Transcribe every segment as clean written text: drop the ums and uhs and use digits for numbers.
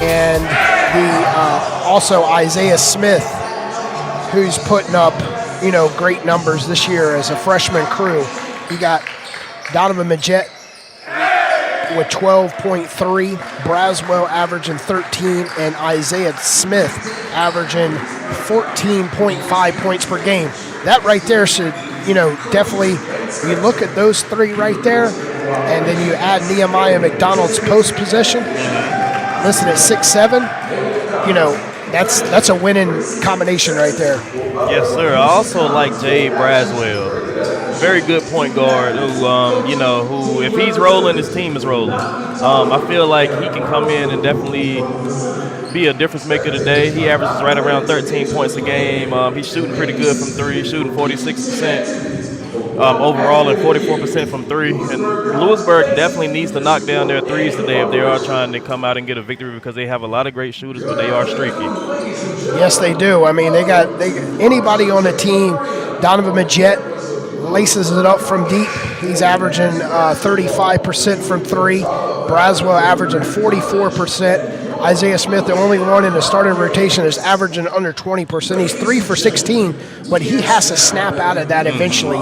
And also Isaiah Smith, who's putting up, great numbers this year as a freshman crew. You got Donovan Majette with 12.3, Braswell averaging 13, and Isaiah Smith averaging 14.5 points per game. That right there should, definitely, you look at those three right there, and then you add Nehemiah McDonald's post possession, listed at 6'7", that's a winning combination right there. Yes, sir. I also like Jay Braswell. Very good point guard who if he's rolling, his team is rolling. I feel like he can come in and definitely be a difference maker today. He averages right around 13 points a game. He's shooting pretty good from three, shooting 46% overall and 44% from three. And Louisburg definitely needs to knock down their threes today if they are trying to come out and get a victory, because they have a lot of great shooters, but they are streaky. Yes, they do. I mean, they got anybody on the team. Donovan Majette laces it up from deep. He's averaging 35% from three. Braswell averaging 44%. Isaiah Smith, the only one in the starting rotation, is averaging under 20%. He's 3 for 16, but he has to snap out of that eventually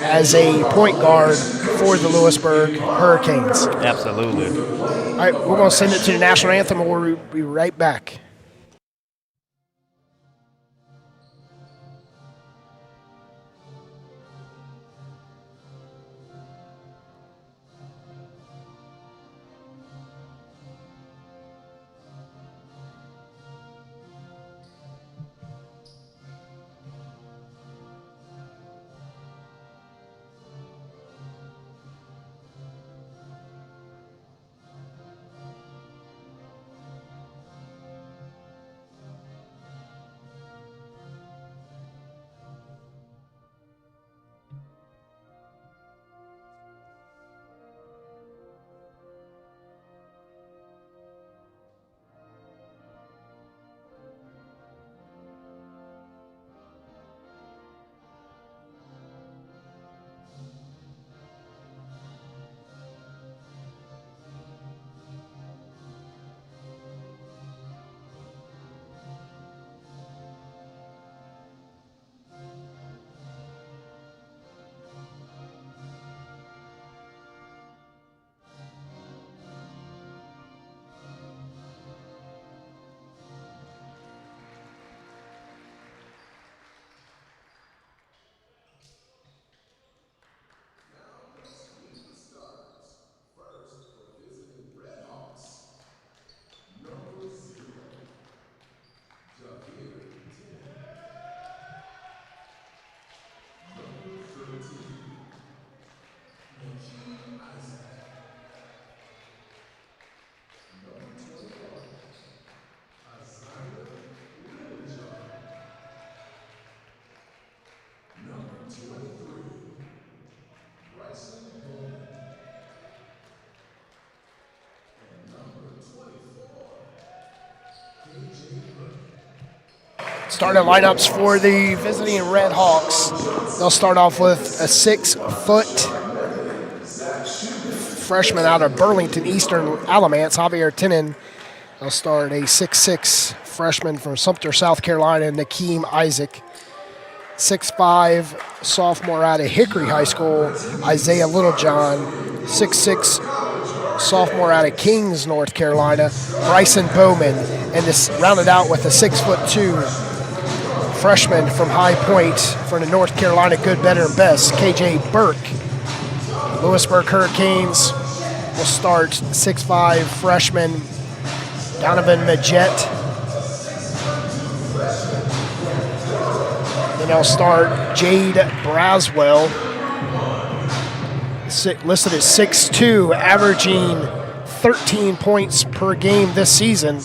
as a point guard for the Louisburg Hurricanes. Absolutely. All right, we're going to send it to the national anthem, and we'll be right back. Starting lineups for the visiting Red Hawks. They'll start off with a 6-foot freshman out of Burlington Eastern Alamance, Javier Tenen. They'll start a 6'6" freshman from Sumter, South Carolina, Nakeem Isaac. 6'5" sophomore out of Hickory High School, Isaiah Littlejohn. 6'6" sophomore out of Kings, North Carolina, Bryson Bowman. And this rounded out with a 6'2" freshman from High Point for the North Carolina Good, Better, and Best, KJ Burke. Louisburg Hurricanes will start 6'5" freshman Donovan Majette. Then they'll start Jade Braswell, listed at 6'2", averaging 13 points per game this season.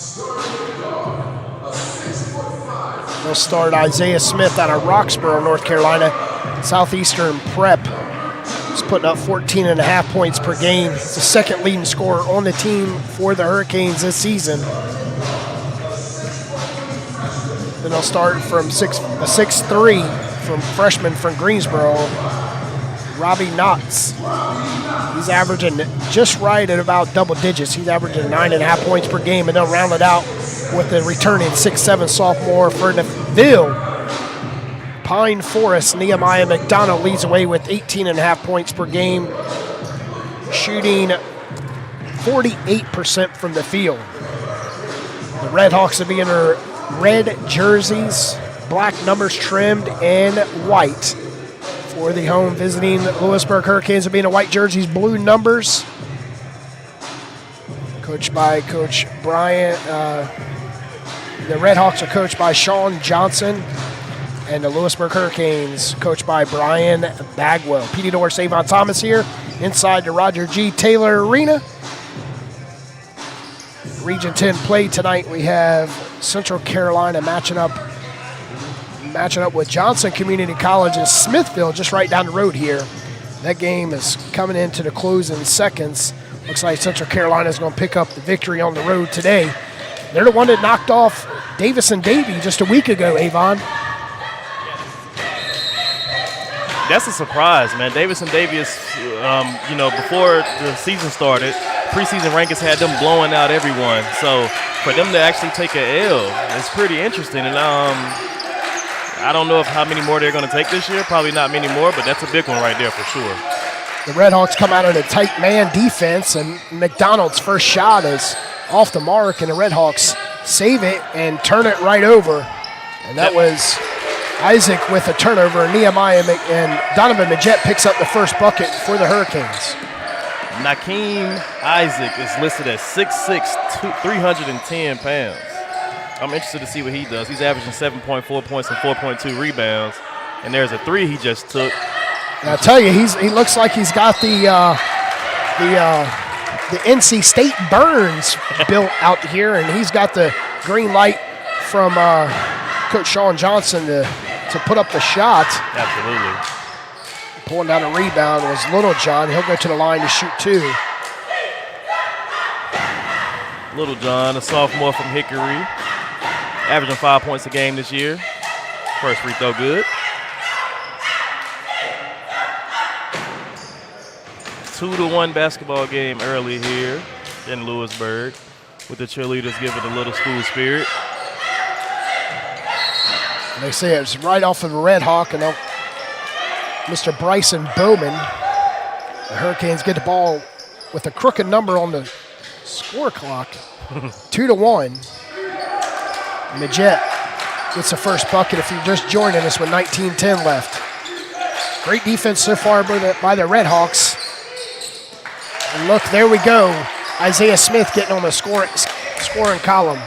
They'll start Isaiah Smith out of Roxborough, North Carolina, Southeastern Prep. He's putting up 14.5 points per game. He's the second leading scorer on the team for the Hurricanes this season. Then they'll start from 6'3" from freshman from Greensboro, Robbie Knotts. He's averaging just right at about double digits. He's averaging 9.5 points per game, and they'll round it out with the returning 6'7" sophomore for DeVille. Pine Forest, Nehemiah McDonald leads away with 18.5 points per game, shooting 48% from the field. The Red Hawks will be in their red jerseys, black numbers trimmed, and white. For the home visiting Louisburg Hurricanes will be in the white jerseys, blue numbers. Coached by Coach Brian. The Red Hawks are coached by Sean Johnson, and the Louisburg Hurricanes coached by Brian Bagwell. PD North, Avon Thomas here inside the Roger G. Taylor Arena. Region 10 play tonight. We have Central Carolina matching up with Johnson Community College in Smithville, just right down the road here. That game is coming into the closing seconds. Looks like Central Carolina is going to pick up the victory on the road today. They're the one that knocked off Davis and Davie just a week ago, Avon. That's a surprise, man. Davis and Davie is, before the season started, preseason rankings had them blowing out everyone. So for them to actually take an L is pretty interesting. And I don't know how many more they're going to take this year. Probably not many more, but that's a big one right there for sure. The Red Hawks come out of a tight man defense, and McDonald's first shot is off the mark, and the Red Hawks save it and turn it right over. And that was Isaac with a turnover, and Nehemiah and Donovan Majette picks up the first bucket for the Hurricanes. Nakeem Isaac is listed at 6'6", 310 pounds. I'm interested to see what he does. He's averaging 7.4 points and 4.2 rebounds, and there's a three he just took. And I tell you, he looks like he's got the NC State Burns built out here, and he's got the green light from Coach Sean Johnson to put up the shot. Absolutely. Pulling down a rebound was Littlejohn. He'll go to the line to shoot two. Littlejohn, a sophomore from Hickory, averaging 5 points a game this year. First free throw good. 2-1 basketball game early here in Louisburg, with the cheerleaders giving a little school spirit. And they say it's right off of the Red Hawk, and Mr. Bryson Bowman. The Hurricanes get the ball with a crooked number on the score clock. 2-1. Majette gets the first bucket if you're just joining us with 19:10 left. Great defense so far by the Red Hawks. And look, there we go. Isaiah Smith getting on the scoring column.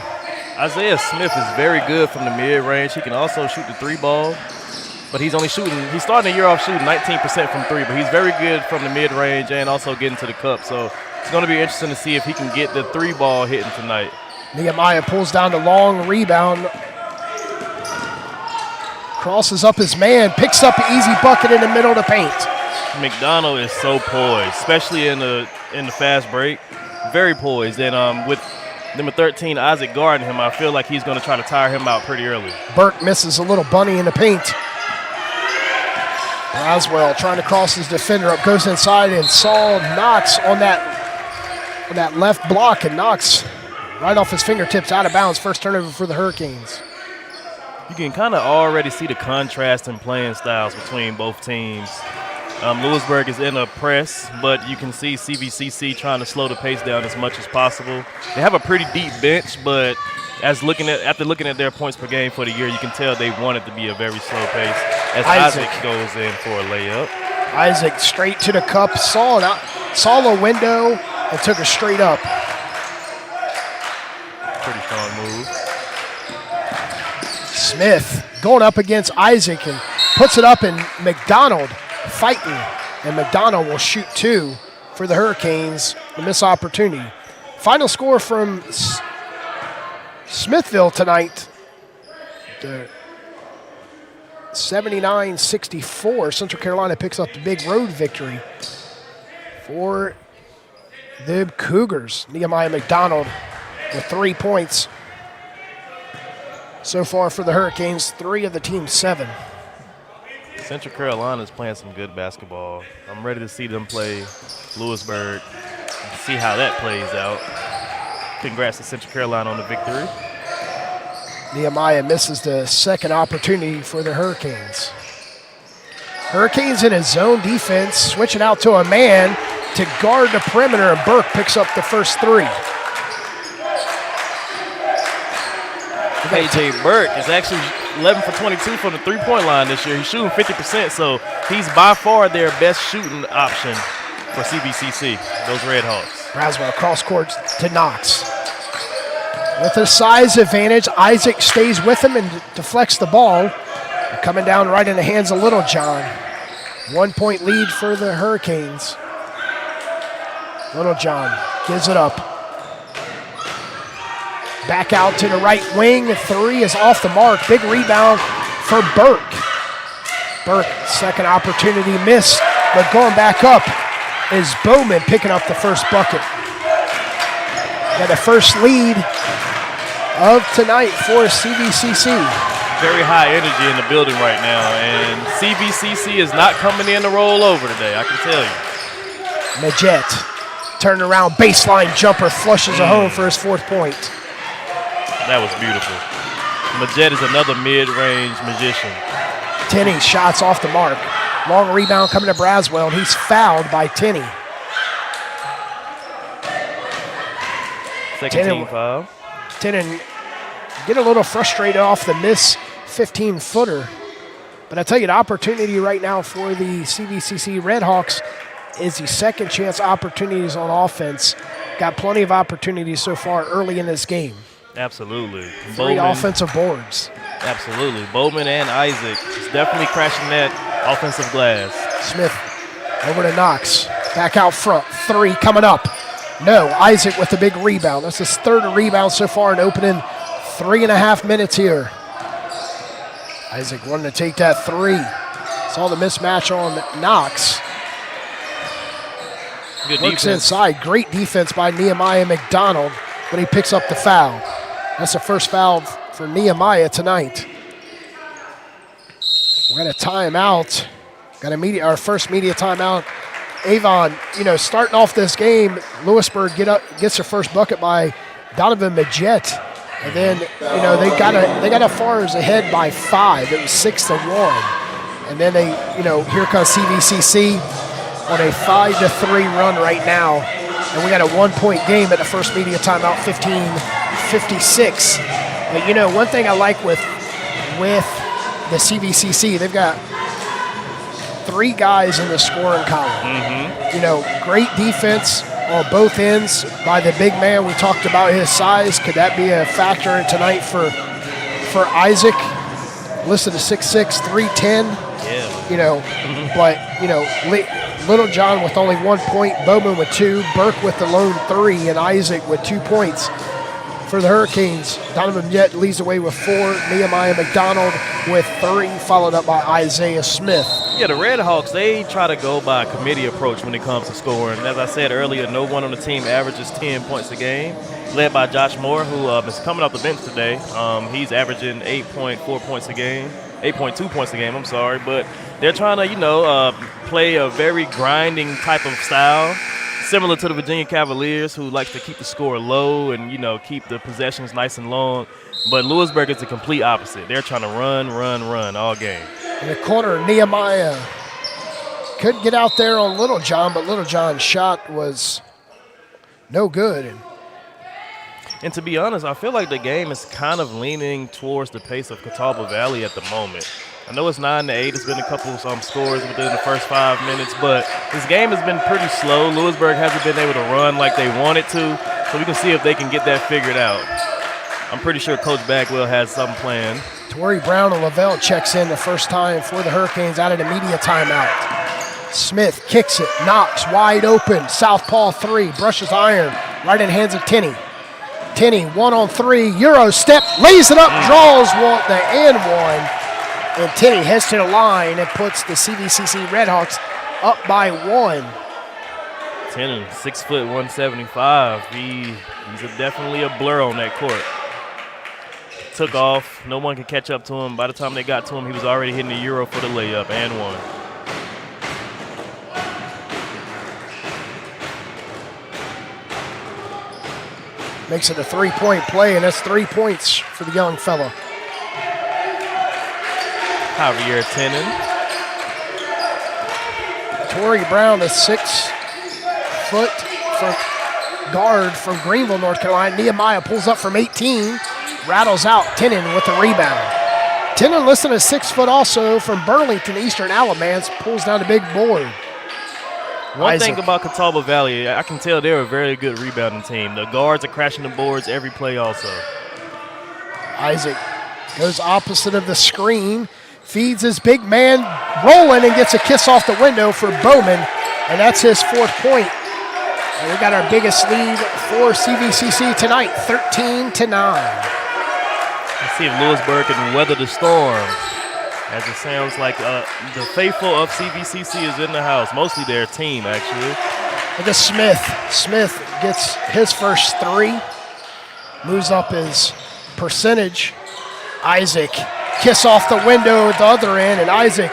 Isaiah Smith is very good from the mid-range. He can also shoot the three ball, but he's starting the year off shooting 19% from three, but he's very good from the mid-range and also getting to the cup. So it's going to be interesting to see if he can get the three ball hitting tonight. Nehemiah pulls down the long rebound. Crosses up his man, picks up an easy bucket in the middle of the paint. McDonald is so poised, especially in the fast break. Very poised. And with Number 13, Isaac guarding him. I feel like he's going to try to tire him out pretty early. Burke misses a little bunny in the paint. Braswell trying to cross his defender up, goes inside, and Saul knocks on that left block and knocks right off his fingertips out of bounds. First turnover for the Hurricanes. You can kind of already see the contrast in playing styles between both teams. Louisburg is in a press, but you can see CVCC trying to slow the pace down as much as possible. They have a pretty deep bench, but after looking at their points per game for the year, you can tell they want it to be a very slow pace as Isaac goes in for a layup. Isaac straight to the cup, saw a window, and took it straight up. Pretty strong move. Smith going up against Isaac and puts it up, and McDonald fighting, and McDonald will shoot 2 for the Hurricanes. A missed opportunity. Final score from Smithville tonight, 79-64. Central Carolina picks up the big road victory for the Cougars. Nehemiah McDonald with 3 points so far for the Hurricanes, 3 of the team's 7. Central Carolina is playing some good basketball. I'm ready to see them play Louisburg, see how that plays out. Congrats to Central Carolina on the victory. Nehemiah misses the second opportunity for the Hurricanes. Hurricanes in a zone defense, switching out to a man to guard the perimeter, and Burke picks up the first 3. A.J. Burke is actually 11 for 22 from the three-point line this year. He's shooting 50%, so he's by far their best shooting option for CVCC, those Red Hawks. Braswell cross court to Knox. With a size advantage, Isaac stays with him and deflects the ball. Coming down right in the hands of Littlejohn. 1 point lead for the Hurricanes. Littlejohn gives it up. Back out to the right wing. 3 is off the mark. Big rebound for Burke. Burke, second opportunity missed, but going back up is Bowman picking up the first bucket. Got the first lead of tonight for CVCC. Very high energy in the building right now, and CVCC is not coming in to roll over today, I can tell you. Majette, turn around, baseline jumper, flushes it home for his 4th point. That was beautiful. Majette is another mid-range magician. Tenney, shots off the mark. Long rebound coming to Braswell, and he's fouled by Tenney. Second team foul. Tenney get a little frustrated off the miss 15-footer. But I tell you, the opportunity right now for the CVCC Redhawks is the second chance opportunities on offense. Got plenty of opportunities so far early in this game. Absolutely. 3 offensive boards. Absolutely. Bowman and Isaac is definitely crashing that offensive glass. Smith over to Knox. Back out front. 3 coming up. No, Isaac with the big rebound. That's his 3rd rebound so far in opening 3.5 minutes here. Isaac wanted to take that 3. Saw the mismatch on Knox. Good Works defense. inside. Great defense by Nehemiah McDonald, but he picks up the foul. That's the first foul for Nehemiah tonight. We're going to time out. Got our first media timeout. Avon, starting off this game, Louisburg gets their first bucket by Donovan Majette. And then, they got as far as ahead by 5. It was 6-1. And then here comes CVCC on a 5-3 run right now. And we got a 1-point game at the first media timeout, 15-56. But one thing I like with the CVCC, they've got 3 guys in the scoring column. Great defense on both ends by the big man. We talked about his size. Could that be a factor in tonight for Isaac? Listed as 6'6", 310. Yeah. But Littlejohn with only 1 point, Bowman with 2, Burke with the lone 3, and Isaac with 2 points for the Hurricanes. Donovan Yett leads the way with 4. Nehemiah McDonald with 3, followed up by Isaiah Smith. Yeah, the Red Hawks, they try to go by a committee approach when it comes to scoring. As I said earlier, no one on the team averages 10 points a game, led by Josh Moore, who is coming off the bench today. He's averaging 8.4 points a game, 8.2 points a game, I'm sorry. But they're trying to, play a very grinding type of style, similar to the Virginia Cavaliers, who likes to keep the score low and, keep the possessions nice and long. But Louisburg is the complete opposite. They're trying to run all game. In the corner, Nehemiah couldn't get out there on Little John, but Little John's shot was no good. And to be honest, I feel like the game is kind of leaning towards the pace of Catawba Valley at the moment. I know it's 9-8. It's been a couple of scores within the first 5 minutes, but this game has been pretty slow. Louisburg hasn't been able to run like they wanted to, so we can see if they can get that figured out. I'm pretty sure Coach Bagwell has something planned. Torrey Brown and Lavelle checks in the first time for the Hurricanes out of the media timeout. Smith kicks it, knocks wide open, southpaw 3, brushes iron, right in the hands of Tinney. Tinney, 1-on-3, Euro step, lays it up, draws the and one. And Tinney heads to the line and puts the CVCC Redhawks up by 1. Tinney, 6 foot, 175. He's definitely a blur on that court. Took off. No one could catch up to him. By the time they got to him, he was already hitting the Euro for the layup and one. Makes it a 3-point play, and that's 3 points for the young fella. Javier Tenen. Torrey Brown, a 6-foot guard from Greenville, North Carolina. Nehemiah pulls up from 18, rattles out Tenen with the rebound. Tenen listed as 6 foot also from Burlington, Eastern Alabama, pulls down the big board. One thing about Catawba Valley, I can tell they're a very good rebounding team. The guards are crashing the boards every play also. Isaac goes opposite of the screen, feeds his big man rolling and gets a kiss off the window for Bowman, and that's his 4th point. And we got our biggest lead for CVCC tonight, 13-9. Let's see if Louisburg can weather the storm. As it sounds like the faithful of CVCC is in the house, mostly their team, actually. Look at Smith. Smith gets his first 3, moves up his percentage. Isaac, kiss off the window at the other end, and Isaac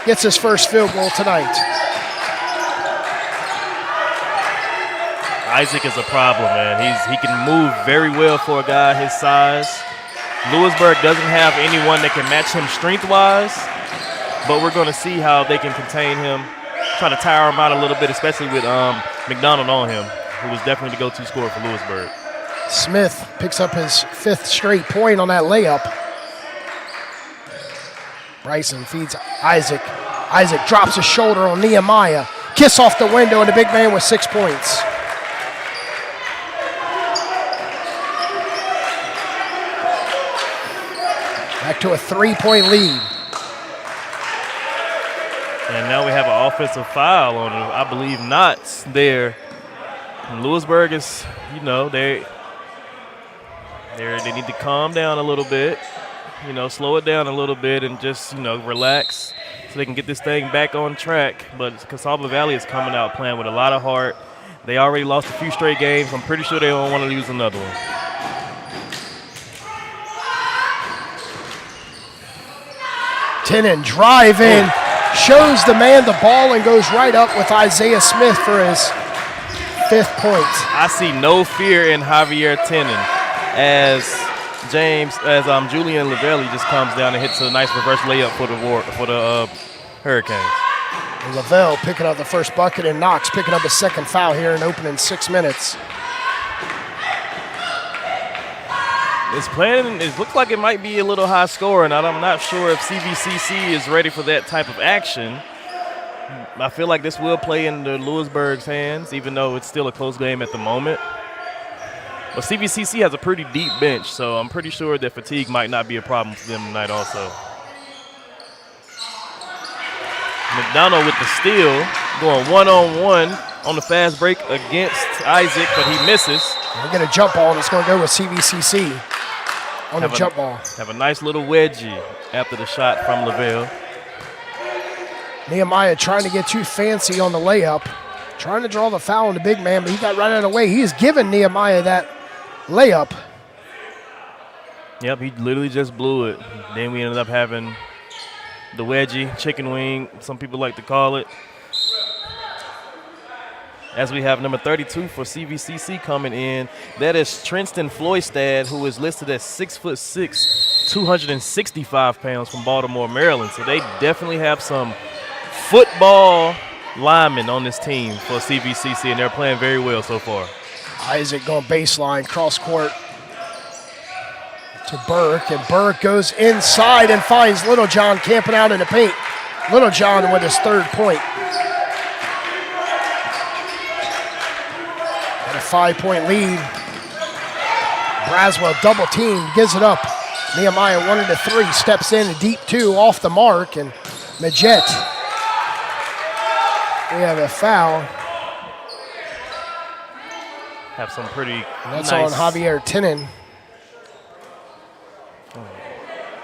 gets his first field goal tonight. Isaac is a problem, man. He can move very well for a guy his size. Louisburg doesn't have anyone that can match him strength-wise, but we're going to see how they can contain him, try to tire him out a little bit, especially with McDonald on him, who was definitely the go-to scorer for Louisburg. Smith picks up his 5th straight point on that layup. Bryson feeds Isaac. Isaac drops his shoulder on Nehemiah. Kiss off the window, and the big man with 6 points. Back to a 3-point lead. And now we have an offensive foul on, I believe, Knott's there. And Louisburg is, they need to calm down a little bit, slow it down a little bit and just, relax so they can get this thing back on track. But Catawba Valley is coming out playing with a lot of heart. They already lost a few straight games. I'm pretty sure they don't want to lose another one. Tenen driving, shows the man the ball and goes right up with Isaiah Smith for his 5th point. I see no fear in Javier Tenen as Julian Lavelli just comes down and hits a nice reverse layup for the Hurricanes. And Lavelle picking up the first bucket, and Knox picking up a 2nd foul here in opening 6 minutes. It looks like it might be a little high scoring. I'm not sure if CVCC is ready for that type of action. I feel like this will play into Louisburg's hands, even though it's still a close game at the moment. But CVCC has a pretty deep bench, so I'm pretty sure that fatigue might not be a problem for them tonight also. McDonald with the steal, going 1-on-1 on the fast break against Isaac, but he misses. We're going to jump ball, and it's going to go with CVCC on the jump ball. Have a nice little wedgie after the shot from Lavelle. Nehemiah trying to get too fancy on the layup, trying to draw the foul on the big man, but he got right out of the way. He has given Nehemiah that layup. Yep, he literally just blew it. Then we ended up having the wedgie, chicken wing, some people like to call it. As we have number 32 for CVCC coming in, that is Trinston Floystad, who is listed at 6'6", 265 pounds from Baltimore, Maryland. So they definitely have some football linemen on this team for CVCC, and they're playing very well so far. Isaac going baseline, cross court to Burke, and Burke goes inside and finds Little John camping out in the paint. Little John with his 3rd point. Got a 5-point lead. Braswell double team, gives it up. Nehemiah 1 into 3, steps in, a deep 2 off the mark, and Majette. We have a foul. Have some pretty That's nice. on Javier Tinen.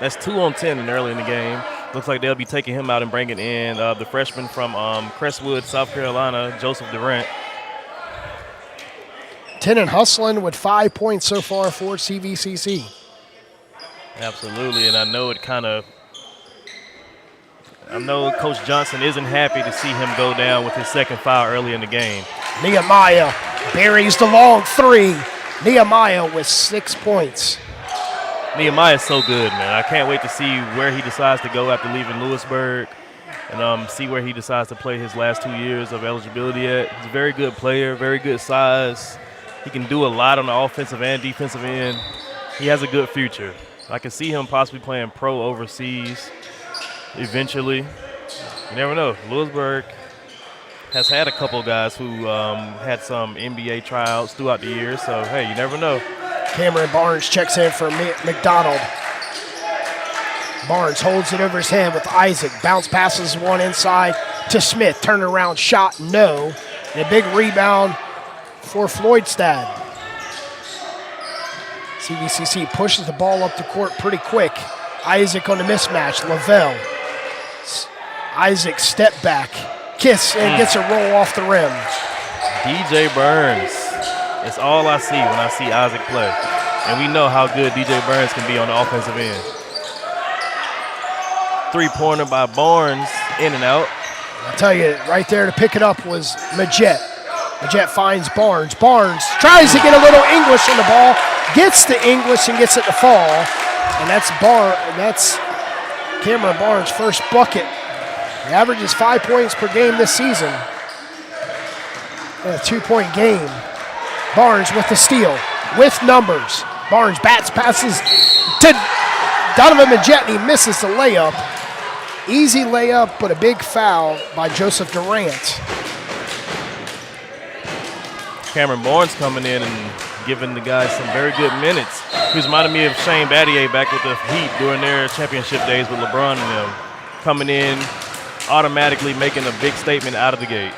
That's 2 on 10 and early in the game. Looks like they'll be taking him out and bringing in the freshman from Crestwood, South Carolina, Joseph Durant. Tinen hustling with 5 points so far for CVCC. Absolutely, and I know Coach Johnson isn't happy to see him go down with his 2nd foul early in the game. Nehemiah buries the long 3. Nehemiah with 6 points. Nehemiah's so good, man. I can't wait to see where he decides to go after leaving Louisburg and see where he decides to play his last 2 years of eligibility at. He's a very good player, very good size. He can do a lot on the offensive and defensive end. He has a good future. I can see him possibly playing pro overseas eventually. You never know. Louisburg has had a couple guys who had some NBA tryouts throughout the year, so, hey, you never know. Cameron Barnes checks in for McDonald. Barnes holds it over his head with Isaac. Bounce passes one inside to Smith. Turnaround shot, no. And a big rebound for Floydstad. CVCC pushes the ball up the court pretty quick. Isaac on the mismatch. Lavelle. Isaac step back. Kiss and gets a roll off the rim. DJ Burns. It's all I see when I see Isaac play. And we know how good DJ Burns can be on the offensive end. 3-pointer by Barnes, in and out. I tell you, right there to pick it up was Majette. Majette finds Barnes. Barnes tries to get a little English on the ball, gets the English and gets it to fall. And that's Cameron Barnes' first bucket. He averages 5 points per game this season. And a 2-point game. Barnes with the steal, with numbers. Barnes bats, passes to Donovan Majette, and he misses the layup. Easy layup, but a big foul by Joseph Durant. Cameron Barnes coming in and giving the guys some very good minutes. He reminded me of Shane Battier back with the Heat during their championship days with LeBron and them. Coming in, automatically making a big statement out of the gate.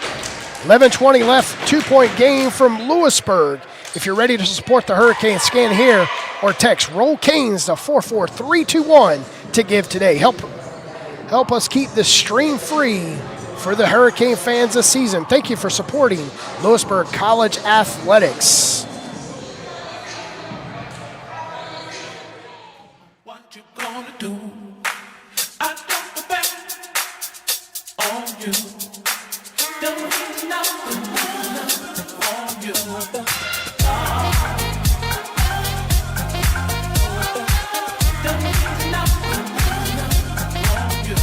11:20 left, 2-point game from Louisburg. If you're ready to support the Hurricanes, scan here or text Roll Canes to 44321 to give today. Help us keep this stream free for the Hurricane fans this season. Thank you for supporting Louisburg College Athletics. What you gonna do? I got the back on you. Don't need nothing on you. Don't need nothing on you. Don't need nothing on you.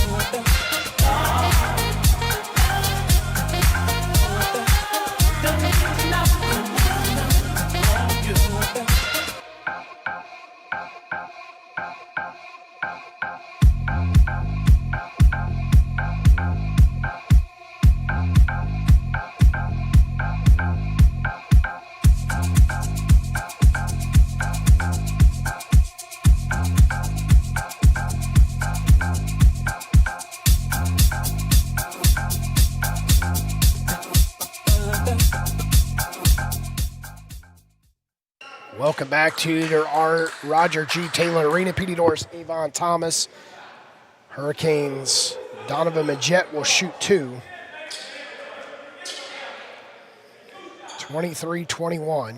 Welcome back to the Roger G. Taylor Arena. PD Doors, Avon Thomas. Hurricanes, Donovan Majette will shoot 2. 23-21.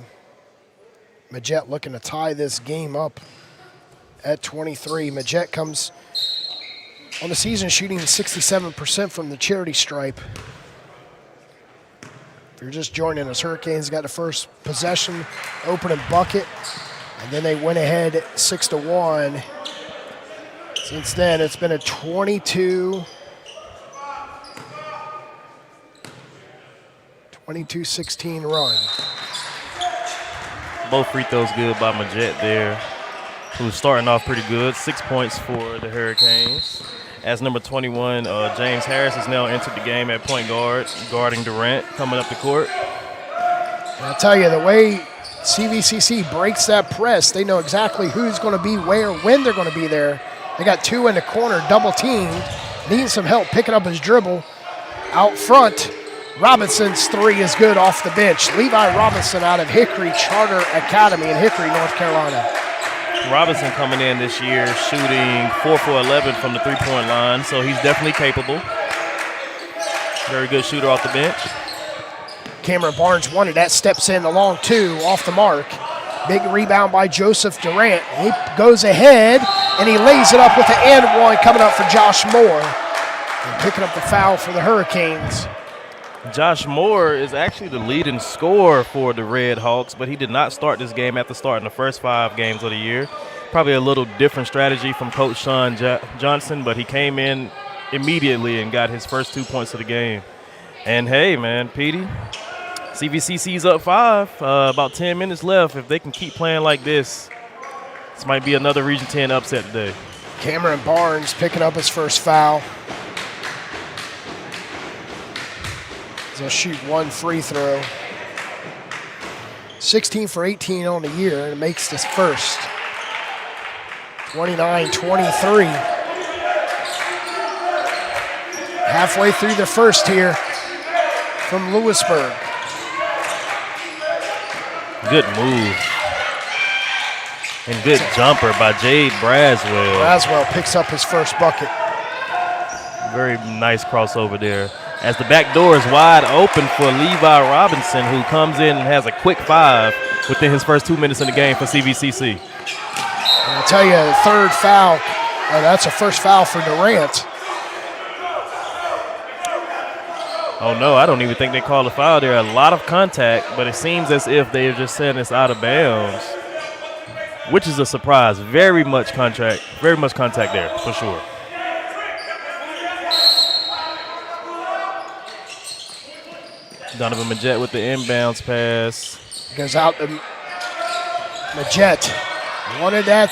Majette looking to tie this game up at 23. Majette comes on the season shooting 67% from the charity stripe. If you're just joining us, Hurricanes got the first possession, opening bucket, and then they went ahead 6-1. Since then, it's been a 22-16 run. Both free throws good by Majette there, who's starting off pretty good. 6 points for the Hurricanes. As number 21, James Harris has now entered the game at point guard, guarding Durant, coming up the court. And I'll tell you, the way CVCC breaks that press, they know exactly who's going to be where, when they're going to be there. They got 2 in the corner, double teamed, needing some help picking up his dribble. Out front, Robinson's 3 is good off the bench. Levi Robinson out of Hickory Charter Academy in Hickory, North Carolina. Robinson coming in this year shooting 4 for 11 from the three-point line, so he's definitely capable. Very good shooter off the bench. Cameron Barnes wanted that, steps in, a long 2 off the mark. Big rebound by Joseph Durant. He goes ahead, and he lays it up with the and one coming up for Josh Moore. And picking up the foul for the Hurricanes. Josh Moore is actually the leading scorer for the Red Hawks, but he did not start this game after starting the first 5 games of the year. Probably a little different strategy from Coach Sean Johnson, but he came in immediately and got his first 2 points of the game. And hey, man, Petey, CVCC's up 5, about 10 minutes left. If they can keep playing like this might be another Region 10 upset today. Cameron Barnes picking up his first foul. He'll shoot 1 free throw. 16 for 18 on the year, and it makes this first. 29-23. Halfway through the first here from Louisburg. Good move. And good jumper by Jade Braswell. Braswell picks up his first bucket. Very nice crossover there. As the back door is wide open for Levi Robinson, who comes in and has a quick 5 within his first 2 minutes in the game for CVCC. And I'll tell you, the third foul, that's a first foul for Durant. Oh, no, I don't even think they called a foul there. A lot of contact, but it seems as if they've just said it's out of bounds, which is a surprise. Very much contact there, for sure. Donovan Majette with the inbounds pass. Goes out to Majette. Wanted that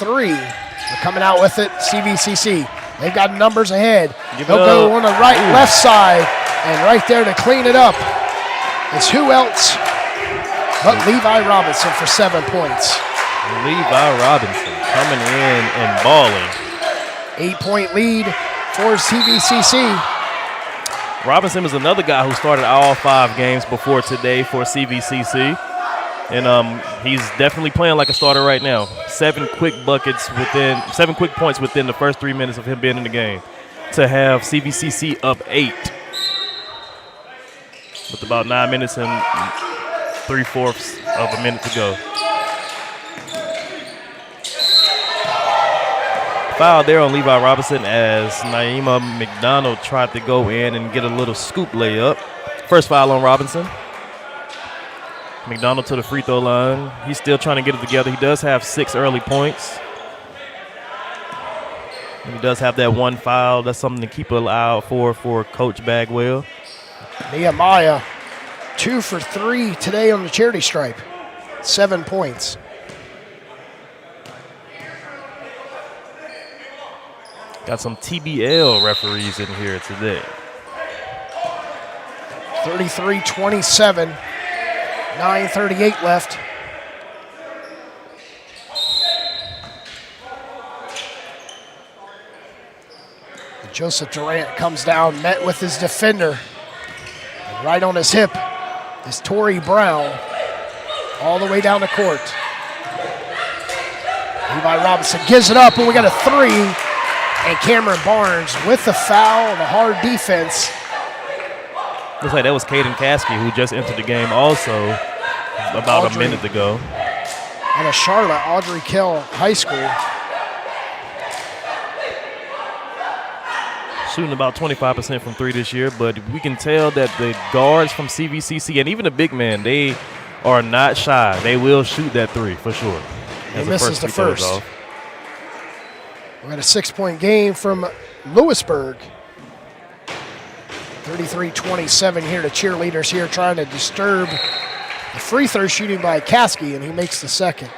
3. They're coming out with it, CVCC. They've got numbers ahead. They'll go on the left side, and right there to clean it up is who else but Levi Robinson for 7 points. Levi Robinson coming in and balling. 8-point lead for CVCC. Robinson is another guy who started all 5 games before today for CVCC. And he's definitely playing like a starter right now. 7 quick points within the first 3 minutes of him being in the game. To have CVCC up 8 with about 9 minutes and 3/4 of a minute to go. Foul there on Levi Robinson as Naima McDonald tried to go in and get a little scoop layup. First foul on Robinson. McDonald to the free throw line. He's still trying to get it together. He does have 6 early points. And he does have that 1 foul. That's something to keep an eye out for Coach Bagwell. Nehemiah, 2 for 3 today on the charity stripe. 7 points. Got some TBL referees in here today. 33-27. 9:38 left. Joseph Durant comes down, met with his defender. And right on his hip is Torrey Brown, all the way down the court. Levi Robinson gives it up, and we got a three. And Cameron Barnes with the foul, the hard defense. Looks like that was Caden Caskey, who just entered the game also about a minute ago. Out of Charlotte, Audrey Kell High School. Shooting about 25% from three this year, but we can tell that the guards from CVCC and even the big men, they are not shy. They will shoot that three for sure. He misses the first. We got a 6-point game from Louisburg. 33-27 here to cheerleaders here trying to disturb the free throw shooting by Caskey, and he makes the second.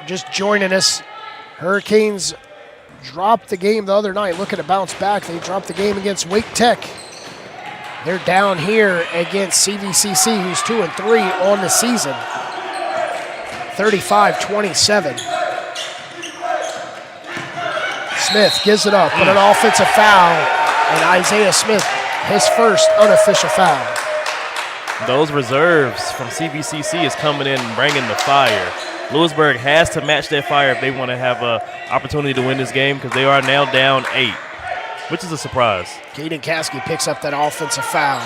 Just joining us, Hurricanes dropped the game the other night, looking to bounce back. They dropped the game against Wake Tech. They're down here against CVCC, who's 2-3 on the season. 35-27. Smith gives it up, but an offensive foul, and Isaiah Smith, his first unofficial foul. Those reserves from CVCC is coming in and bringing the fire. Louisburg has to match that fire if they want to have an opportunity to win this game, because they are now down 8, which is a surprise. Caden Caskey picks up that offensive foul.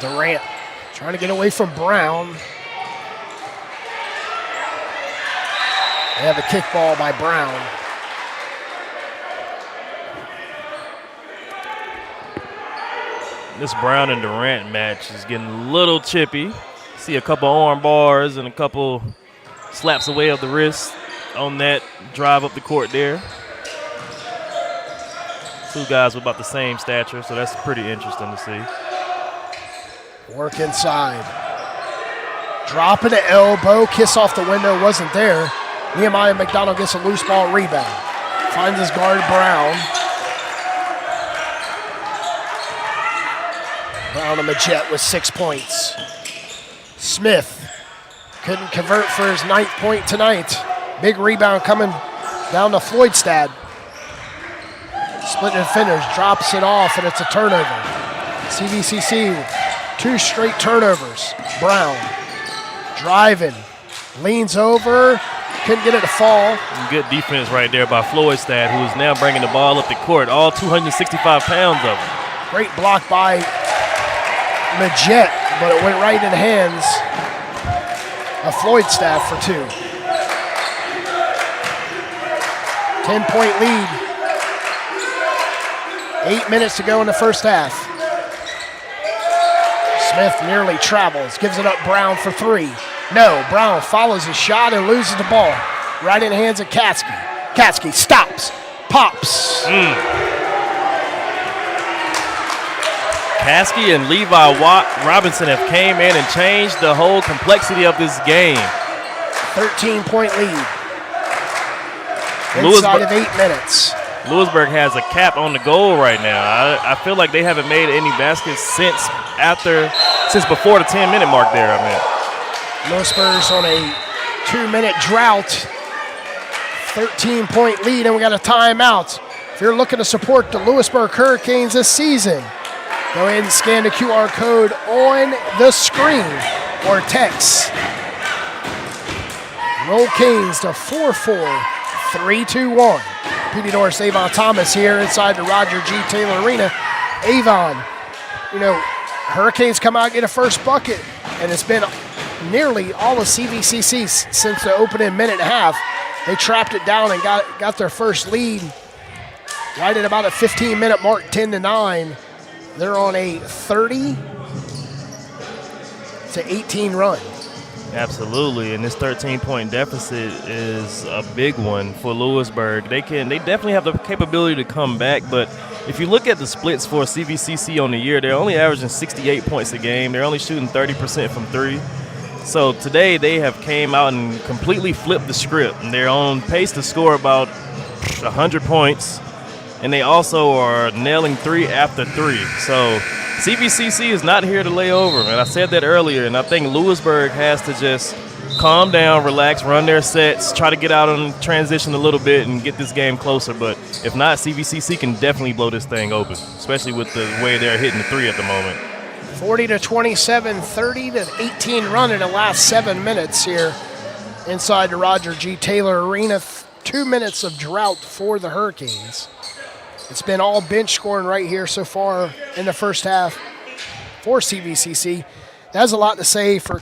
Durant trying to get away from Brown. They have a kickball by Brown. This Brown and Durant match is getting a little chippy. See a couple arm bars and a couple slaps away of the wrist on that drive up the court there. Two guys with about the same stature, so that's pretty interesting to see. Work inside. Dropping the elbow, kiss off the window, wasn't there. Nehemiah McDonald gets a loose ball rebound. Finds his guard, Brown. Brown on the jet with 6 points. Smith couldn't convert for his 9th point tonight. Big rebound coming down to Floydstad. Splitting defenders, drops it off, and it's a turnover. CVCC, 2 straight turnovers. Brown driving, leans over, couldn't get it to fall. Good defense right there by Floydstad, who is now bringing the ball up the court, all 265 pounds of it. Great block by Majet, but it went right in the hands of Floydstad for 2. 10-point lead. 8 minutes to go in the first half. Smith nearly travels, gives it up Brown for 3. No, Brown follows his shot and loses the ball. Right in the hands of Caskey. Caskey stops, pops. Caskey and Levi Robinson have came in and changed the whole complexity of this game. 13-point lead. Inside of 8 minutes. Louisburg has a cap on the goal right now. I feel like they haven't made any baskets since before the 10-minute mark there, I mean. Louisburg's on a 2-minute drought. 13-point lead, and we got a timeout. If you're looking to support the Louisburg Hurricanes this season, go ahead and scan the QR code on the screen or text Roll Canes to 44321. PD Norris, Avon Thomas here inside the Roger G. Taylor Arena. Avon, Hurricanes come out and get a first bucket, and it's been nearly all of CVCC since the opening minute and a half. They trapped it down and got their first lead right at about a 15-minute mark, 10-9. They're on a 30-18 run. Absolutely, and this 13-point deficit is a big one for Louisburg. They definitely have the capability to come back, but if you look at the splits for CVCC on the year, they're only averaging 68 points a game. They're only shooting 30% from 3. So today they have came out and completely flipped the script, and they're on pace to score about 100 points, and they also are nailing 3 after 3. So CVCC is not here to lay over, and I said that earlier, and I think Louisburg has to just calm down, relax, run their sets, try to get out on transition a little bit and get this game closer. But if not, CVCC can definitely blow this thing open, especially with the way they're hitting the 3 at the moment. 40-27, 30-18 run in the last 7 minutes here inside the Roger G. Taylor Arena. 2 minutes of drought for the Hurricanes. It's been all bench scoring right here so far in the first half for CVCC. That has a lot to say for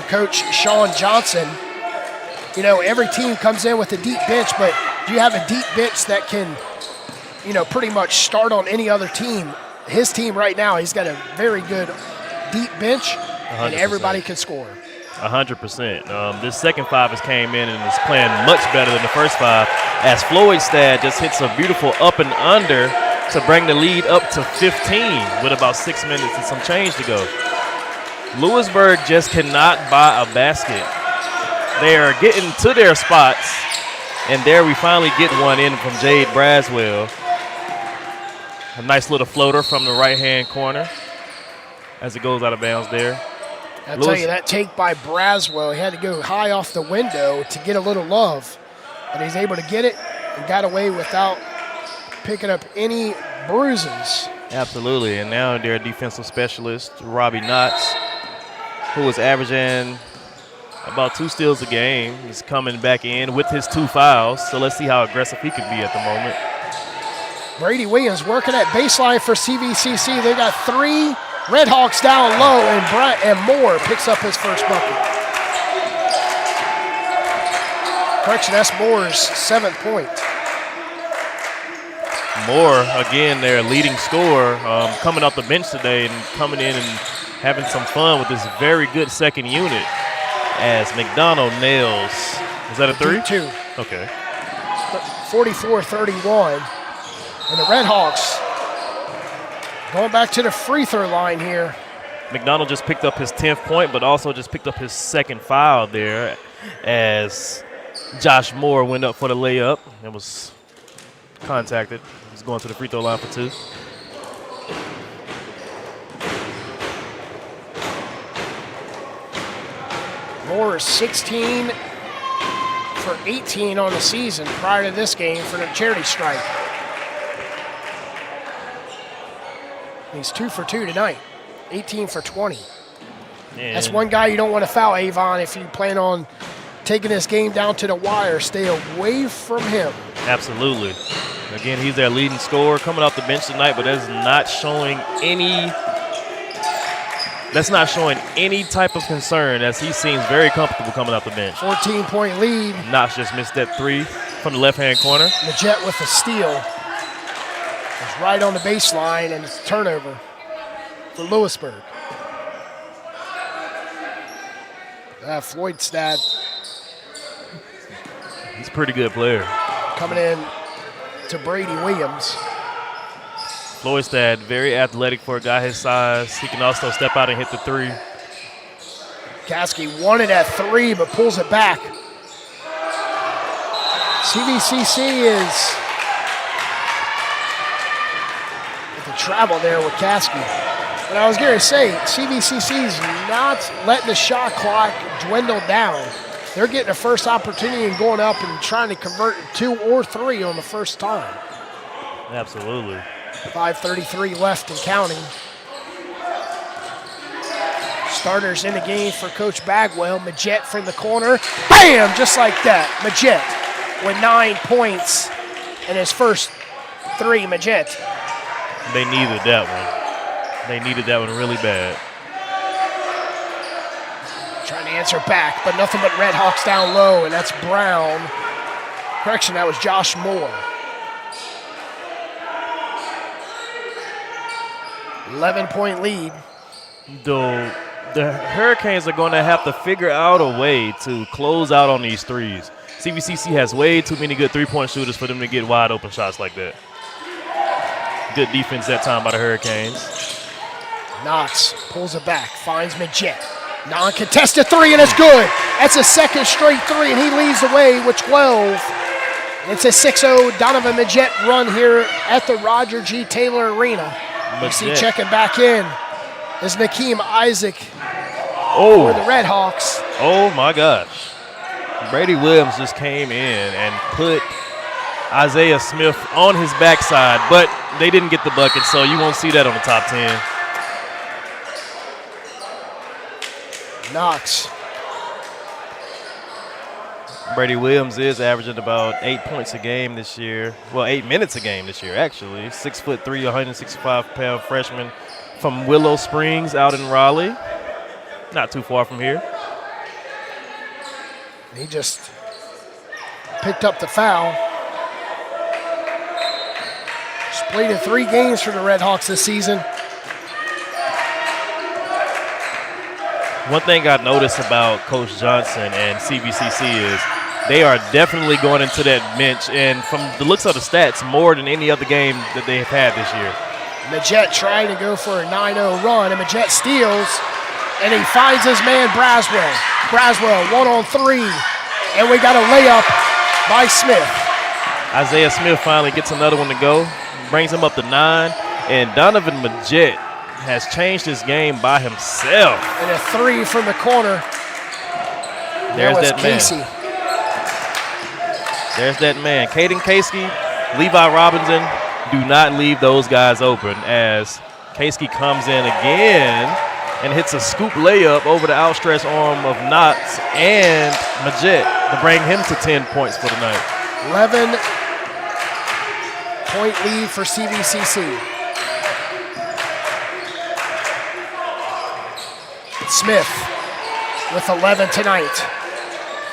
Coach Sean Johnson. You know, every team comes in with a deep bench, but do you have a deep bench that can, you know, pretty much start on any other team? His team right now, he's got a very good deep bench, 100%. and everybody can score. 100%. This second five has came in and is playing much better than the first five, as Floydstad just hits a beautiful up and under to bring the lead up to 15 with about 6 minutes and some change to go. Louisburg just cannot buy a basket. They are getting to their spots, and there we finally get one in from Jade Braswell. A nice little floater from the right-hand corner as it goes out of bounds there. I'll tell you, that take by Braswell, he had to go high off the window to get a little love, but he's able to get it and got away without picking up any bruises. Absolutely, and now their defensive specialist, Robbie Knotts, who is averaging about 2 steals a game. He's coming back in with his 2 fouls, so let's see how aggressive he can be at the moment. Brady Williams working at baseline for CVCC. They got 3 Redhawks down low, and Moore picks up his first bucket. Correction, that's Moore's 7th point. Moore, again, their leading scorer, coming off the bench today and coming in and having some fun with this very good second unit as McDonald nails. Is that a 3? 2. Okay. 44-31. And the Redhawks going back to the free throw line here. McDonald just picked up his 10th point, but also just picked up his 2nd foul there as Josh Moore went up for the layup and was contacted. He's going to the free throw line for 2. Moore is 16 for 18 on the season prior to this game for the charity stripe. He's 2 for 2 tonight, 18 for 20. And that's one guy you don't want to foul, Avon, if you plan on taking this game down to the wire. Stay away from him. Absolutely. Again, he's their leading scorer coming off the bench tonight, but that's not showing any type of concern, as he seems very comfortable coming off the bench. 14-point lead. Knox just missed that 3 from the left-hand corner. Majette with a steal. It's right on the baseline, and it's a turnover for Louisburg. Floydstad. He's a pretty good player. Coming in to Brady Williams. Floydstad, very athletic for a guy his size. He can also step out and hit the 3. Caskey wanted that 3, but pulls it back. CVCC is with the travel there with Caskey. And I was going to say, CVCC's not letting the shot clock dwindle down. They're getting a first opportunity and going up and trying to convert 2 or 3 on the first time. Absolutely. 5:33 left and counting. Starters in the game for Coach Bagwell. Majette from the corner. Bam! Just like that. Majette with 9 points in his first 3. Majette. They needed that one. They needed that one really bad. Trying to answer back, but nothing but Redhawks down low, and that's Brown. Correction, that was Josh Moore. 11-point lead. Though the Hurricanes are going to have to figure out a way to close out on these 3s. CVCC has way too many good 3-point shooters for them to get wide open shots like that. Good defense that time by the Hurricanes. Knox pulls it back, finds Majette. Non-contested 3, and it's good. That's a second straight 3, and he leads the way with 12. It's a 6-0 Donovan Majette run here at the Roger G. Taylor Arena. You see checking back in is Nakeem Isaac for the Redhawks. Oh, my gosh. Brady Williams just came in and put Isaiah Smith on his backside, but they didn't get the bucket, so you won't see that on the top 10. Knox. Brady Williams is averaging about 8 points a game this year. Well, 8 minutes a game this year, actually. 6'3", 165-pound freshman from Willow Springs out in Raleigh. Not too far from here. He just picked up the foul. He's played in 3 games for the Redhawks this season. One thing I noticed about Coach Johnson and CVCC is they are definitely going into that bench, and from the looks of the stats, more than any other game that they have had this year. Majette trying to go for a 9-0 run, and Majette steals, and he finds his man Braswell. Braswell 1-on-3, and we got a layup by Smith. Isaiah Smith finally gets another one to go, brings him up to 9, and Donovan Majette has changed his game by himself. And a 3 from the corner. There's that Casey. man. There's that man. Caden Kasky, Levi Robinson, do not leave those guys open as Kasky comes in again and hits a scoop layup over the outstretched arm of Knox and Majette to bring him to 10 points for the night. 11-point lead for CVCC. Smith with 11 tonight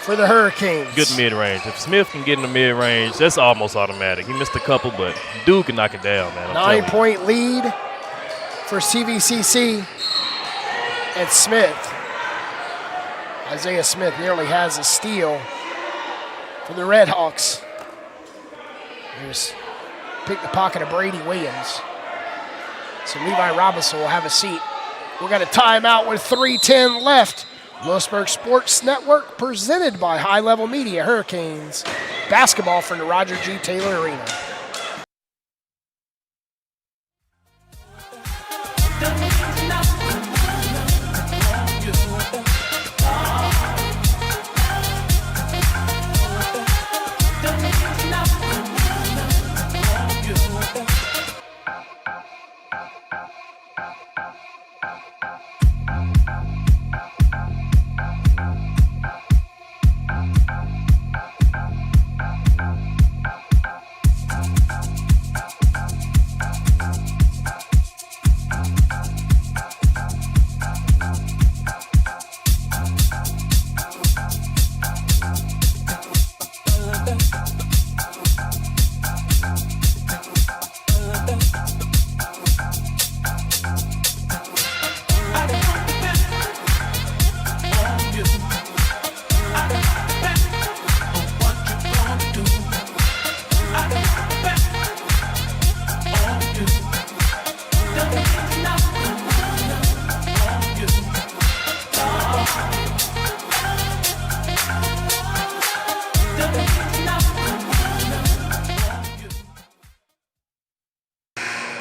for the Hurricanes. Good mid-range. If Smith can get in the mid-range, that's almost automatic. He missed a couple, but dude can knock it down, man. 9-point lead for CVCC and Smith. Isaiah Smith nearly has a steal for the Redhawks. There's pick the pocket of Brady Williams. So Levi Robinson will have a seat. We got a timeout with 3:10 left. Louisburg Sports Network presented by High Level Media. Hurricanes basketball from the Roger G. Taylor Arena.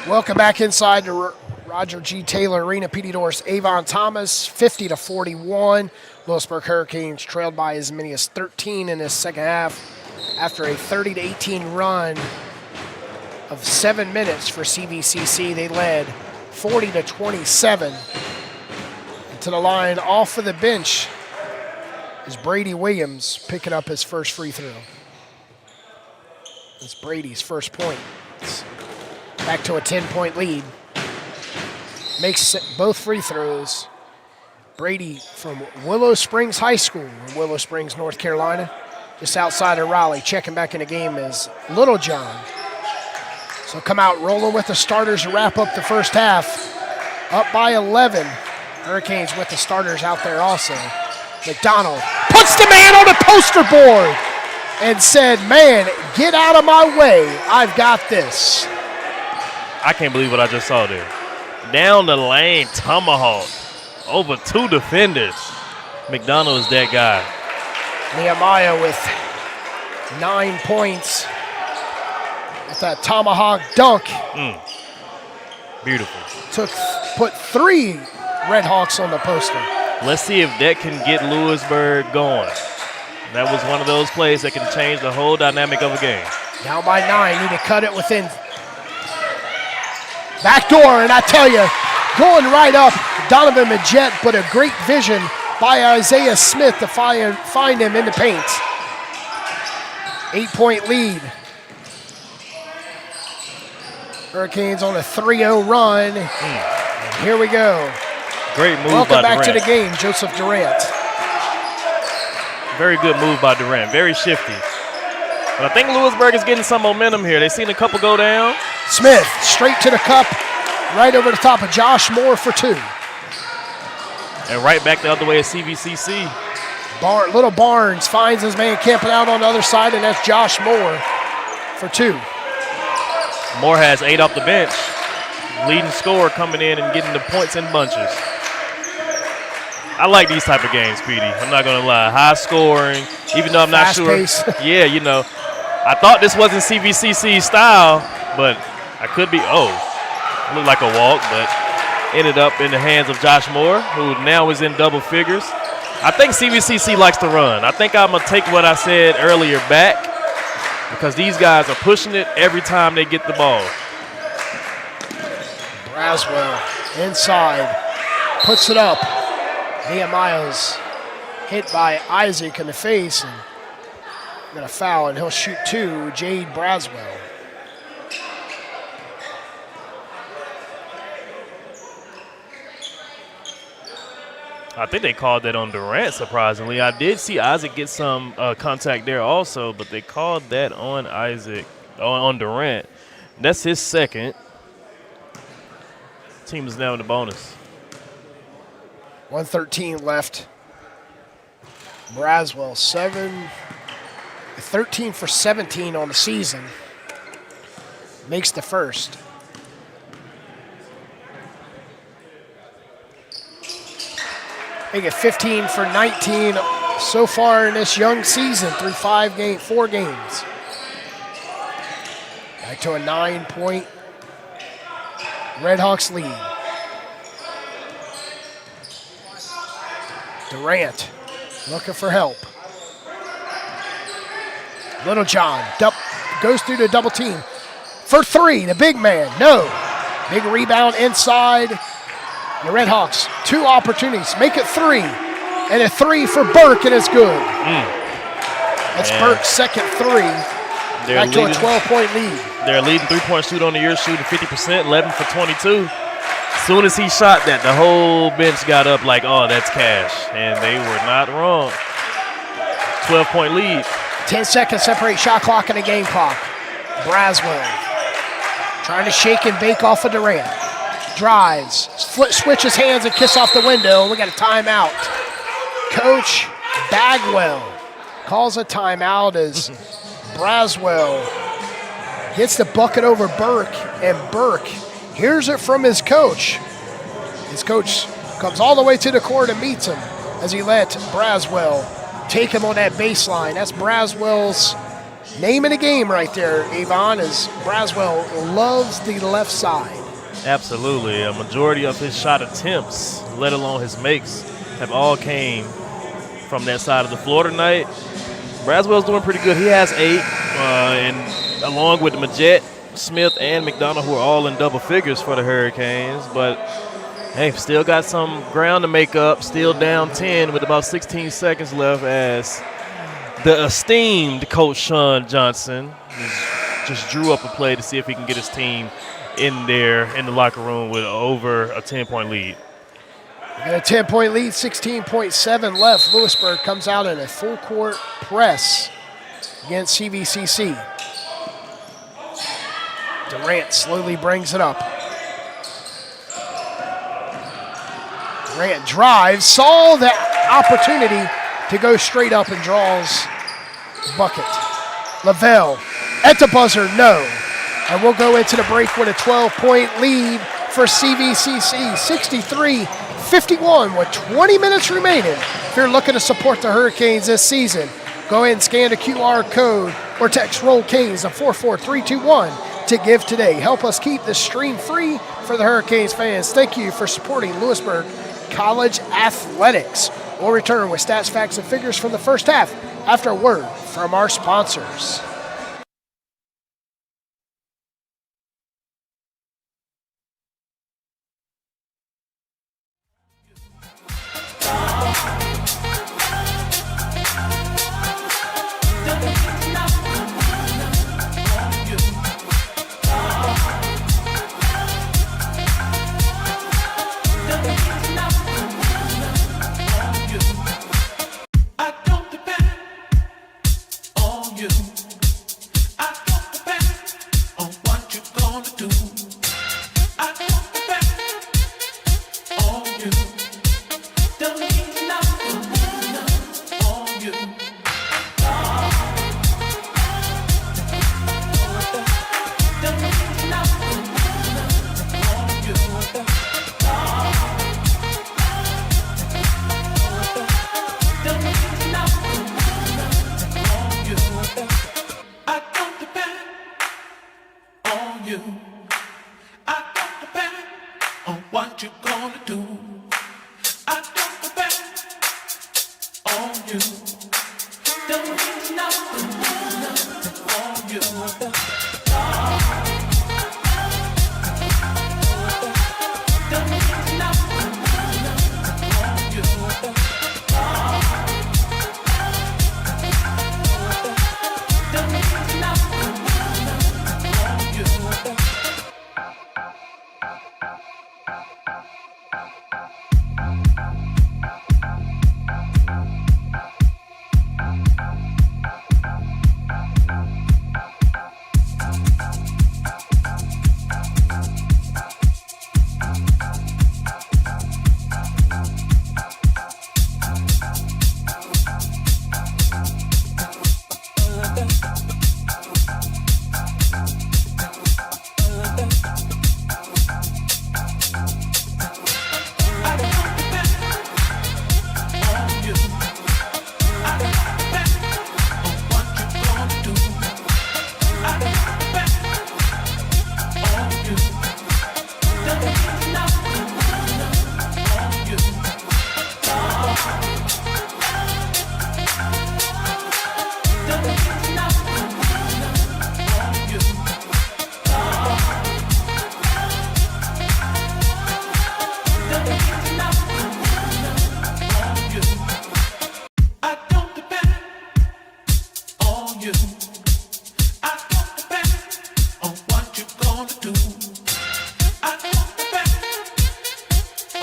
Welcome back inside the Roger G. Taylor Arena. PD Doris Avon Thomas, 50-41. Louisburg Hurricanes trailed by as many as 13 in this second half after a 30-18 run of 7 minutes for CVCC. They led 40-27. And to the line off of the bench is Brady Williams picking up his first free throw. It's Brady's first point. Back to a 10-point lead. Makes both free throws. Brady from Willow Springs High School in Willow Springs, North Carolina, just outside of Raleigh. Checking back in the game is Little John. So come out rolling with the starters to wrap up the first half. Up by 11. Hurricanes with the starters out there also. McDonald puts the man on the poster board and said, man, get out of my way. I've got this. I can't believe what I just saw there. Down the lane, tomahawk over 2 defenders. McDonald is that guy. Nehemiah with 9 points with that tomahawk dunk. Beautiful. Put 3 Redhawks on the poster. Let's see if that can get Louisburg going. That was one of those plays that can change the whole dynamic of a game. Down by 9. Need to cut it within. Back door, and I tell you, going right up, Donovan Majette, but a great vision by Isaiah Smith to find him in the paint. 8-point lead. Hurricanes on a 3-0 run. And here we go. Great move Welcome by back Durant. to the game, Joseph Durant. Very good move by Durant. Very shifty. But I think Louisburg is getting some momentum here. They've seen a couple go down. Smith straight to the cup, right over the top of Josh Moore for 2. And right back the other way at CVCC. Little Barnes finds his man camping out on the other side, and that's Josh Moore for 2. Moore has 8 off the bench. Leading scorer coming in and getting the points in bunches. I like these type of games, Petey. I'm not going to lie. High scoring, even though I'm not sure. Fast pace. Yeah, you know. I thought this wasn't CVCC style, but I could be. Looked like a walk, but ended up in the hands of Josh Moore, who now is in double figures. I think CVCC likes to run. I think I'm going to take what I said earlier back because these guys are pushing it every time they get the ball. Braswell inside, puts it up. Nehemiah's hit by Isaac in the face and got a foul, and he'll shoot 2, Jade Braswell. I think they called that on Durant, surprisingly. I did see Isaac get some contact there also, but they called that on on Durant. That's his second. Team is now in the bonus. 1:13 left. Braswell, 13 for 17 on the season. Makes the first. Make it 15 for 19 so far in this young season through 4 games. Back to a 9-point Redhawks lead. Durant looking for help. Little John goes through the double team. For 3, the big man, no. Big rebound inside. The Redhawks, 2 opportunities, make it 3. And a 3 for Burke, and it's good. That's Burke's second 3. Back to a 12-point lead. They're leading three-point shoot on the year, shooting 50%, 11 for 22. As soon as he shot that, the whole bench got up like, oh, that's cash. And they were not wrong. 12-point lead. 10 seconds separate shot clock and the game clock. Braswell trying to shake and bake off of Durant. Drives, switches hands and kiss off the window. We got a timeout. Coach Bagwell calls a timeout as Braswell gets the bucket over Burke, and Burke hears it from his coach. His coach comes all the way to the court and meets him as he let Braswell take him on that baseline. That's Braswell's name in the game right there, Avon, as Braswell loves the left side. Absolutely. A majority of his shot attempts, let alone his makes, have all came from that side of the floor tonight. Braswell's doing pretty good. He has 8, and along with Majette, Smith, and McDonough, who are all in double figures for the Hurricanes. But, hey, still got some ground to make up. Still down 10 with about 16 seconds left as the esteemed Coach Sean Johnson just drew up a play to see if he can get his team in there in the locker room with over a 10-point lead. And a 10-point lead, 16.7 left. Louisburg comes out in a full-court press against CVCC. Durant slowly brings it up. Durant drives, saw the opportunity to go straight up and draws the bucket. Lavelle at the buzzer, no. And we'll go into the break with a 12-point lead for CVCC, 63-51 with 20 minutes remaining. If you're looking to support the Hurricanes this season, go ahead and scan the QR code or text Roll Canes to 44321 to give today. Help us keep this stream free for the Hurricanes fans. Thank you for supporting Louisburg College athletics. We'll return with stats, facts, and figures from the first half after a word from our sponsors. you. I don't depend on what you're gonna do. I don't depend on you. Don't need nothing on you. Don't need nothing on you. Don't need nothing on you. I don't depend on you. I don't depend on what you're gonna do. I don't depend on you. Don't need nothing on you. Don't need nothing on you. Don't need nothing on you. I don't depend on you. I don't depend on what you're gonna do. I don't depend on you. Don't need nothing on you. Don't need nothing on you. Don't need nothing on you. I don't depend on you. I don't depend on what you're gonna do. I don't depend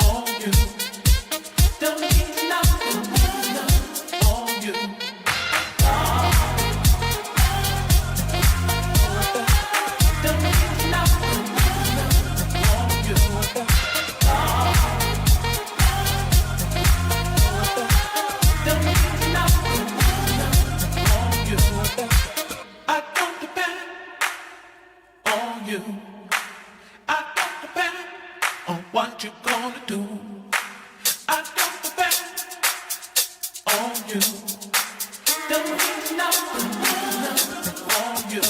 on you. Don't need nothing on you. Don't need nothing on you. Don't need nothing on you. I don't depend on you. I don't depend on what you're gonna do. I don't depend on you. Don't need nothing on you.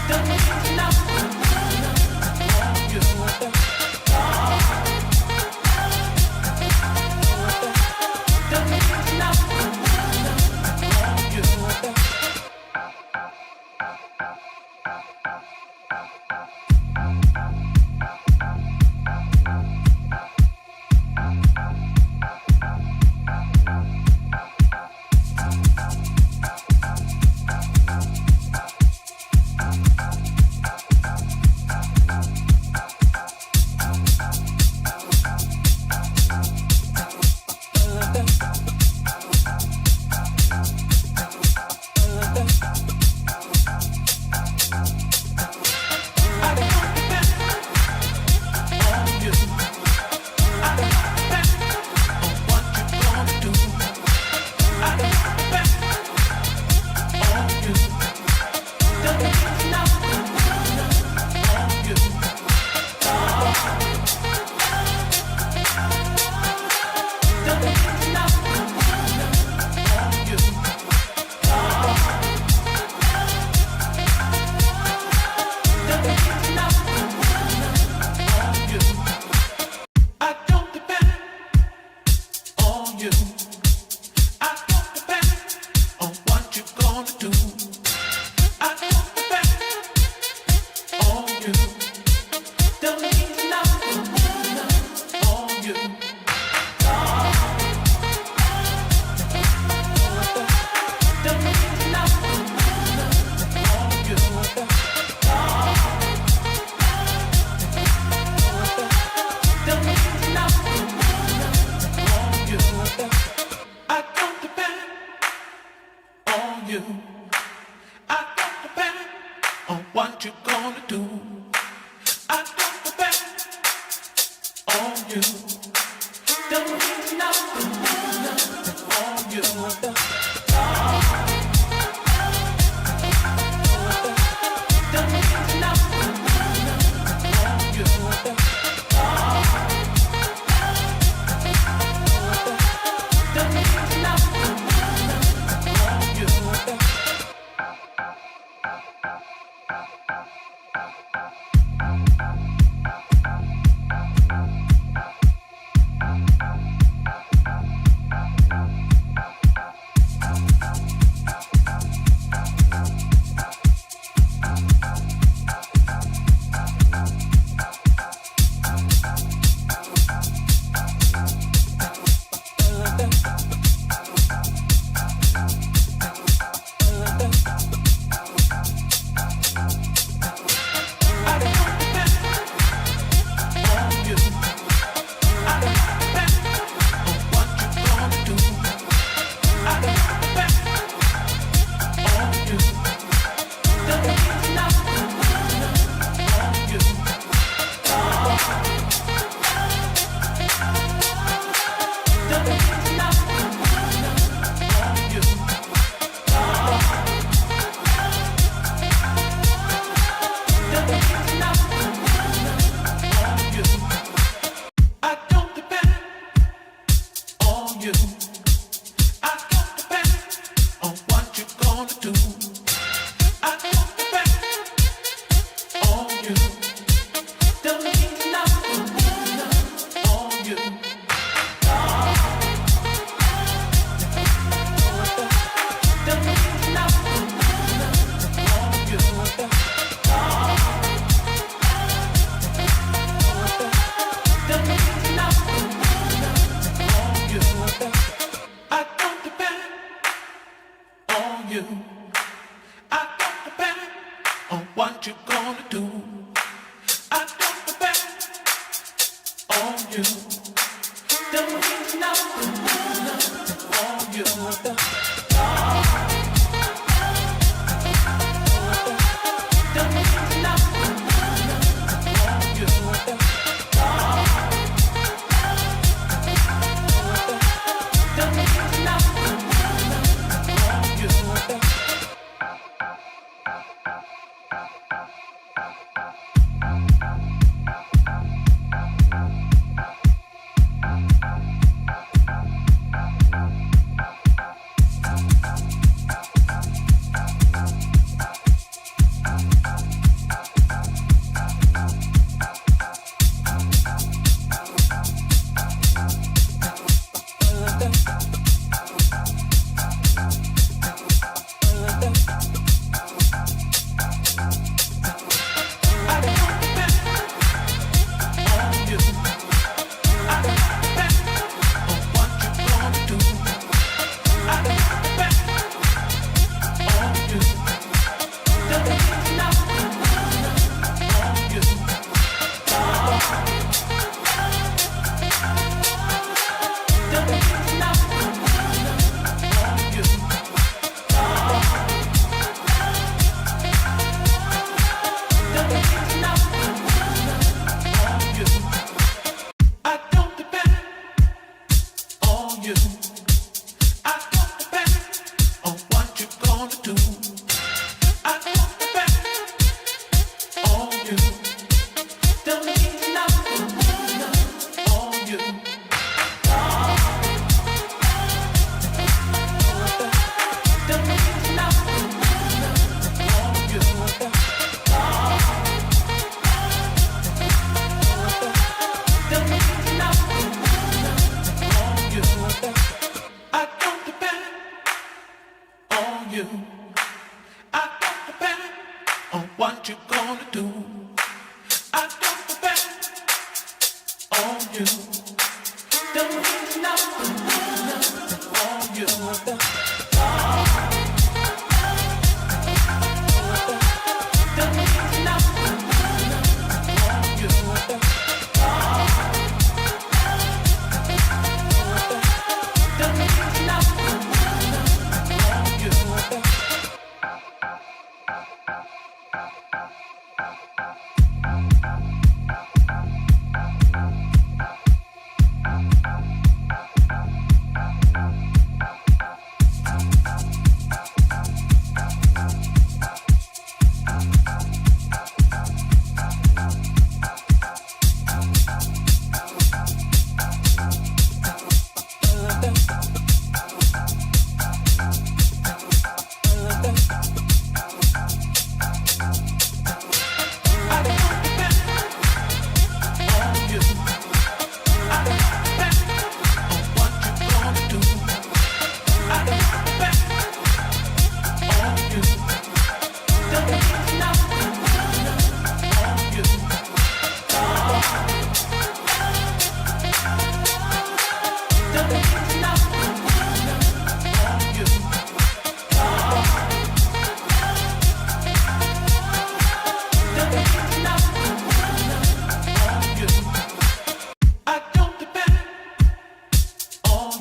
Don't need nothing on you. Don't need nothing on you. I don't depend on you. I don't depend on what you're gonna do. I don't depend on you. Don't need nothing on you. Don't need nothing on you. Don't need nothing on you. I don't depend on you. I don't depend on what you're gonna do. I don't depend on you. Don't need nothing on you. Don't need nothing on you. Don't need nothing on you.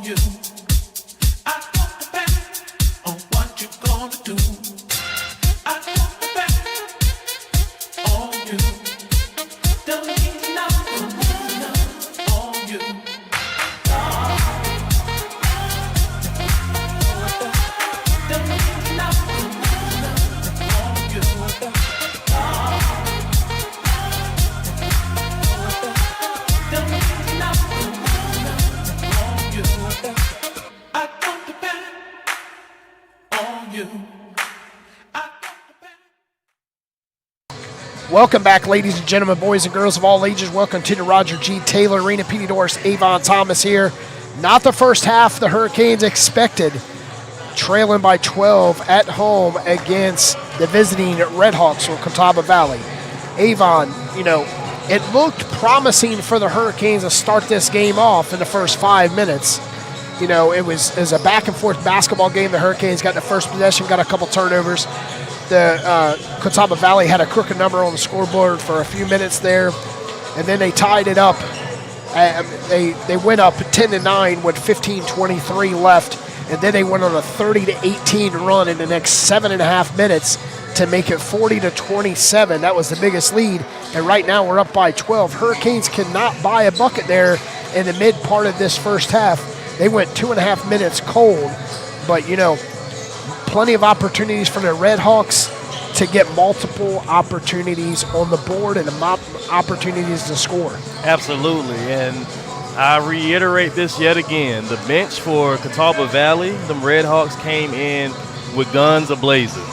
you. I don't depend on what you're gonna do. I don't depend on you. Don't need nothing on you. Don't need nothing on you. Don't need nothing on you. I don't depend on you. I don't depend. Welcome back, ladies and gentlemen, boys and girls of all ages. Welcome to the Roger G. Taylor Arena. Petey Doris, Avon Thomas here. Not the first half the Hurricanes expected. Trailing by 12 at home against the visiting Redhawks from Catawba Valley. Avon, it looked promising for the Hurricanes to start this game off in the first 5 minutes. It was a back-and-forth basketball game. The Hurricanes got the first possession, got a couple turnovers. The Catawba Valley had a crooked number on the scoreboard for a few minutes there, and then they tied it up. They went up 10-9 with 15:23 left, and then they went on a 30-18 run in the next 7.5 minutes to make it 40-27. That was the biggest lead, and right now we're up by 12. Hurricanes cannot buy a bucket there in the mid part of this first half. They went 2.5 minutes cold, but plenty of opportunities for the Redhawks to get multiple opportunities on the board and opportunities to score. Absolutely, and I reiterate this yet again. The bench for Catawba Valley, them Redhawks came in with guns a-blazing.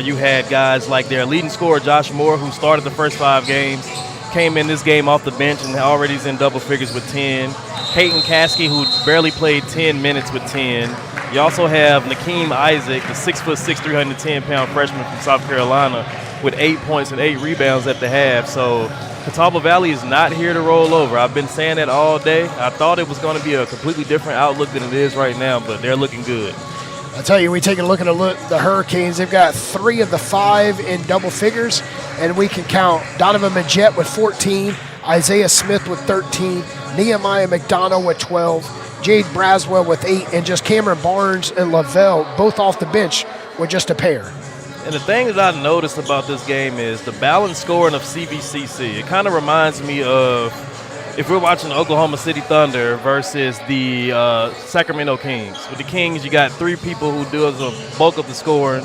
You had guys like their leading scorer, Josh Moore, who started the first 5 games, came in this game off the bench and already is in double figures with 10. Peyton Caskey, who barely played 10 minutes with 10. You also have Nakeem Isaac, the 6'6", 310-pound freshman from South Carolina, with 8 points and 8 rebounds at the half. So Catawba Valley is not here to roll over. I've been saying that all day. I thought it was going to be a completely different outlook than it is right now, but they're looking good. I'll tell you, we take a look at the Hurricanes. They've got 3 of the 5 in double figures, and we can count Donovan Majette with 14, Isaiah Smith with 13, Nehemiah McDonough with 12, Jade Braswell with 8, and just Cameron Barnes and Lavelle, both off the bench, with just a pair. And the thing that I noticed about this game is the balanced scoring of CVCC. It kind of reminds me of if we're watching the Oklahoma City Thunder versus the Sacramento Kings. With the Kings, you got 3 people who do the bulk of the scoring.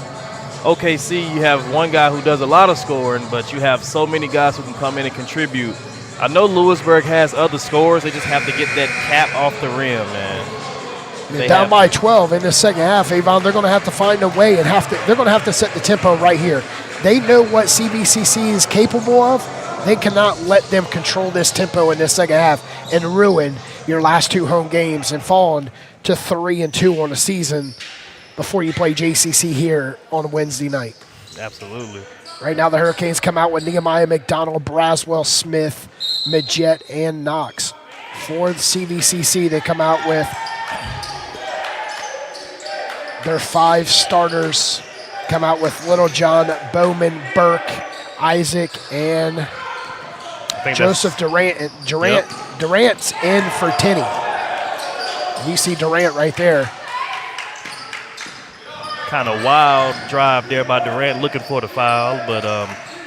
OKC, you have one guy who does a lot of scoring, but you have so many guys who can come in and contribute. I know Louisburg has other scores. They just have to get that cap off the rim, man. They're down by 12 in the second half, Avon. They're going to have to find a way and they're going to have to set the tempo right here. They know what CVCC is capable of. They cannot let them control this tempo in this second half and ruin your last 2 home games and fall to 3-2 on the season before you play JCC here on Wednesday night. Absolutely. Right now the Hurricanes come out with Nehemiah McDonald, Braswell, Smith, Majette, and Knox. For the CVCC, they come out with their 5 starters, come out with Littlejohn, Bowman, Burke, Isaac, and Joseph Durant. Durant's in for Tenney. You see Durant right there. Kind of wild drive there by Durant looking for the foul, but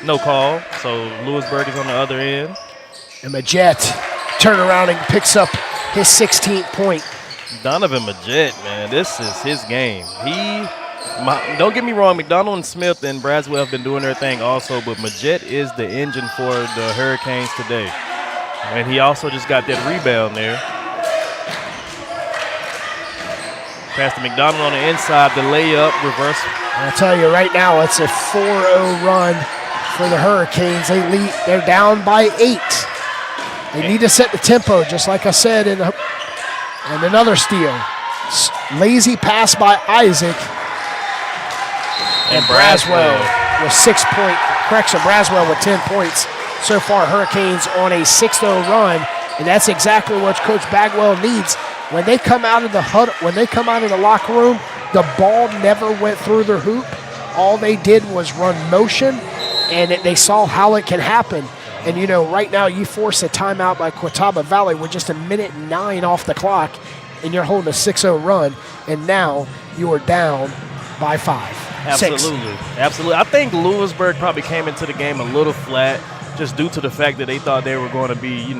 no call. So Louisburg is on the other end. And Majette turn around and picks up his 16th point. Donovan Majette, man, this is his game. Don't get me wrong, McDonald and Smith and Braswell have been doing their thing also, but Majette is the engine for the Hurricanes today. And he also just got that rebound there. Pass to McDonald on the inside, the layup, reverse. I'll tell you right now, it's a 4-0 run for the Hurricanes. They're down by 8. They need to set the tempo, just like I said, and another steal. Lazy pass by Isaac. And Braswell with 6 point correction. Braswell with 10 points. So far, Hurricanes on a 6-0 run, and that's exactly what Coach Bagwell needs. When they come out of the locker room, the ball never went through their hoop. All they did was run motion, and they saw how it can happen. And right now you force a timeout by Catawba Valley with just 1:09 off the clock, and you're holding a 6-0 run, and now you are down by 5. Absolutely. 6. Absolutely. I think Louisburg probably came into the game a little flat just due to the fact that they thought they were going to be,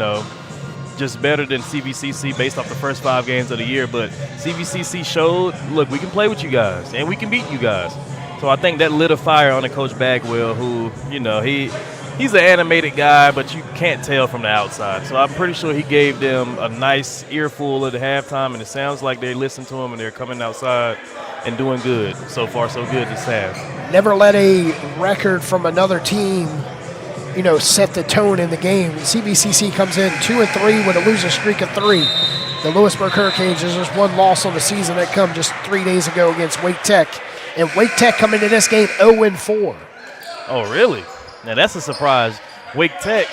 just better than CVCC based off the first 5 games of the year. But CVCC showed, look, we can play with you guys, and we can beat you guys. So I think that lit a fire on the Coach Bagwell, who, he's an animated guy, but you can't tell from the outside. So I'm pretty sure he gave them a nice earful at the halftime, and it sounds like they listened to him and they're coming outside and doing good. So far, so good this half. Never let a record from another team, set the tone in the game. CVCC comes in 2-3 with a losing streak of 3. The Louisburg Hurricanes, there's just one loss on the season that come just 3 days ago against Wake Tech. And Wake Tech coming into this game 0-4. Oh, really? Now, that's a surprise. Wake Tech,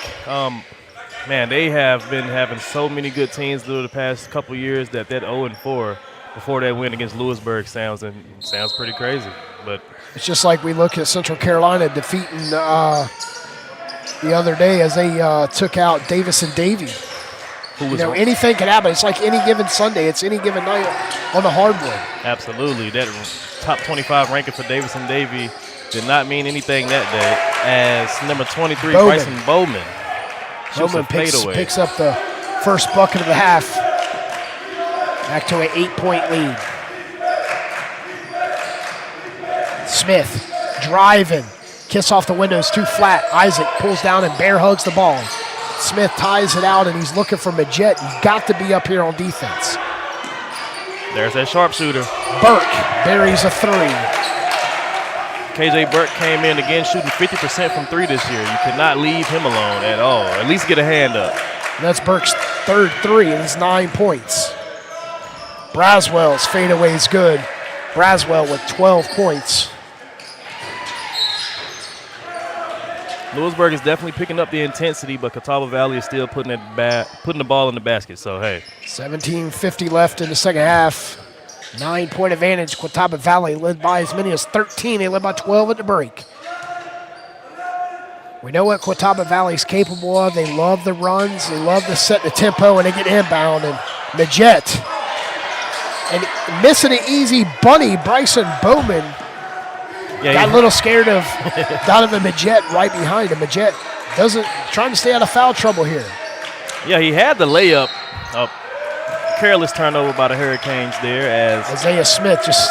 they have been having so many good teams through the past couple years that 0-4 before that win against Louisburg sounds pretty crazy. But it's just like we look at Central Carolina defeating the other day as they took out Davis and Davy. Anything can happen. It's like any given Sunday. It's any given night on the hardwood. Absolutely. That top 25 ranking for Davis and Davy did not mean anything that day, as number 23, Bryson Bowman picks up the first bucket of the half. Back to an 8-point lead. Smith driving. Kiss off the windows, too flat. Isaac pulls down and bear hugs the ball. Smith ties it out, and he's looking for Majette. You've got to be up here on defense. There's that sharpshooter. Burke buries a 3. KJ Burke came in again shooting 50% from 3 this year. You could not leave him alone at all. At least get a hand up. And that's Burke's 3rd 3, and it's 9 points. Braswell's fadeaway is good. Braswell with 12 points. Louisburg is definitely picking up the intensity, but Catawba Valley is still putting the ball in the basket. So, hey. 17:50 left in the second half. 9-point advantage. Catawba Valley led by as many as 13. They led by 12 at the break. We know what Catawba Valley's capable of. They love the runs. They love to set the tempo, and they get inbound. And Majette. And missing an easy bunny, Bryson Bowman. Got a little scared of Donovan Majette right behind him. Majette trying to stay out of foul trouble here. Yeah, he had the layup. Careless turnover by the Hurricanes there as Isaiah Smith just,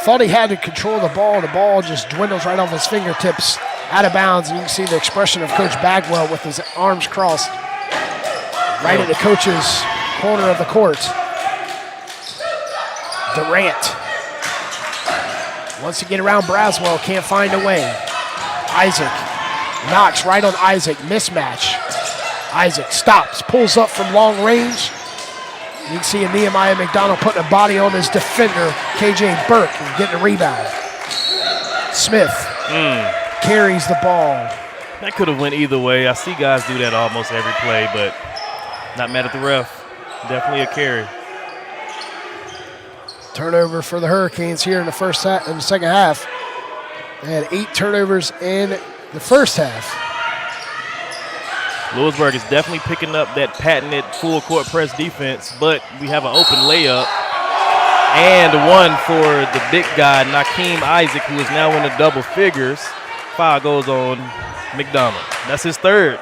thought he had to control the ball. The ball just dwindles right off his fingertips, out of bounds. And you can see the expression of Coach Bagwell with his arms crossed right at the coach's corner of the court. Durant wants to get around Braswell, can't find a way. Isaac knocks right on Isaac, mismatch. Isaac stops, pulls up from long range. You can see Nehemiah McDonald putting a body on his defender, KJ Burke, and getting a rebound. Smith carries the ball. That could have went either way. I see guys do that almost every play, but not mad at the ref. Definitely a carry. Turnover for the Hurricanes here in the second half. They had 8 turnovers in the first half. Louisburg is definitely picking up that patented full court press defense, but we have an open layup and one for the big guy, Nakeem Isaac, who is now in the double figures. Foul goes on McDonald. That's his 3rd.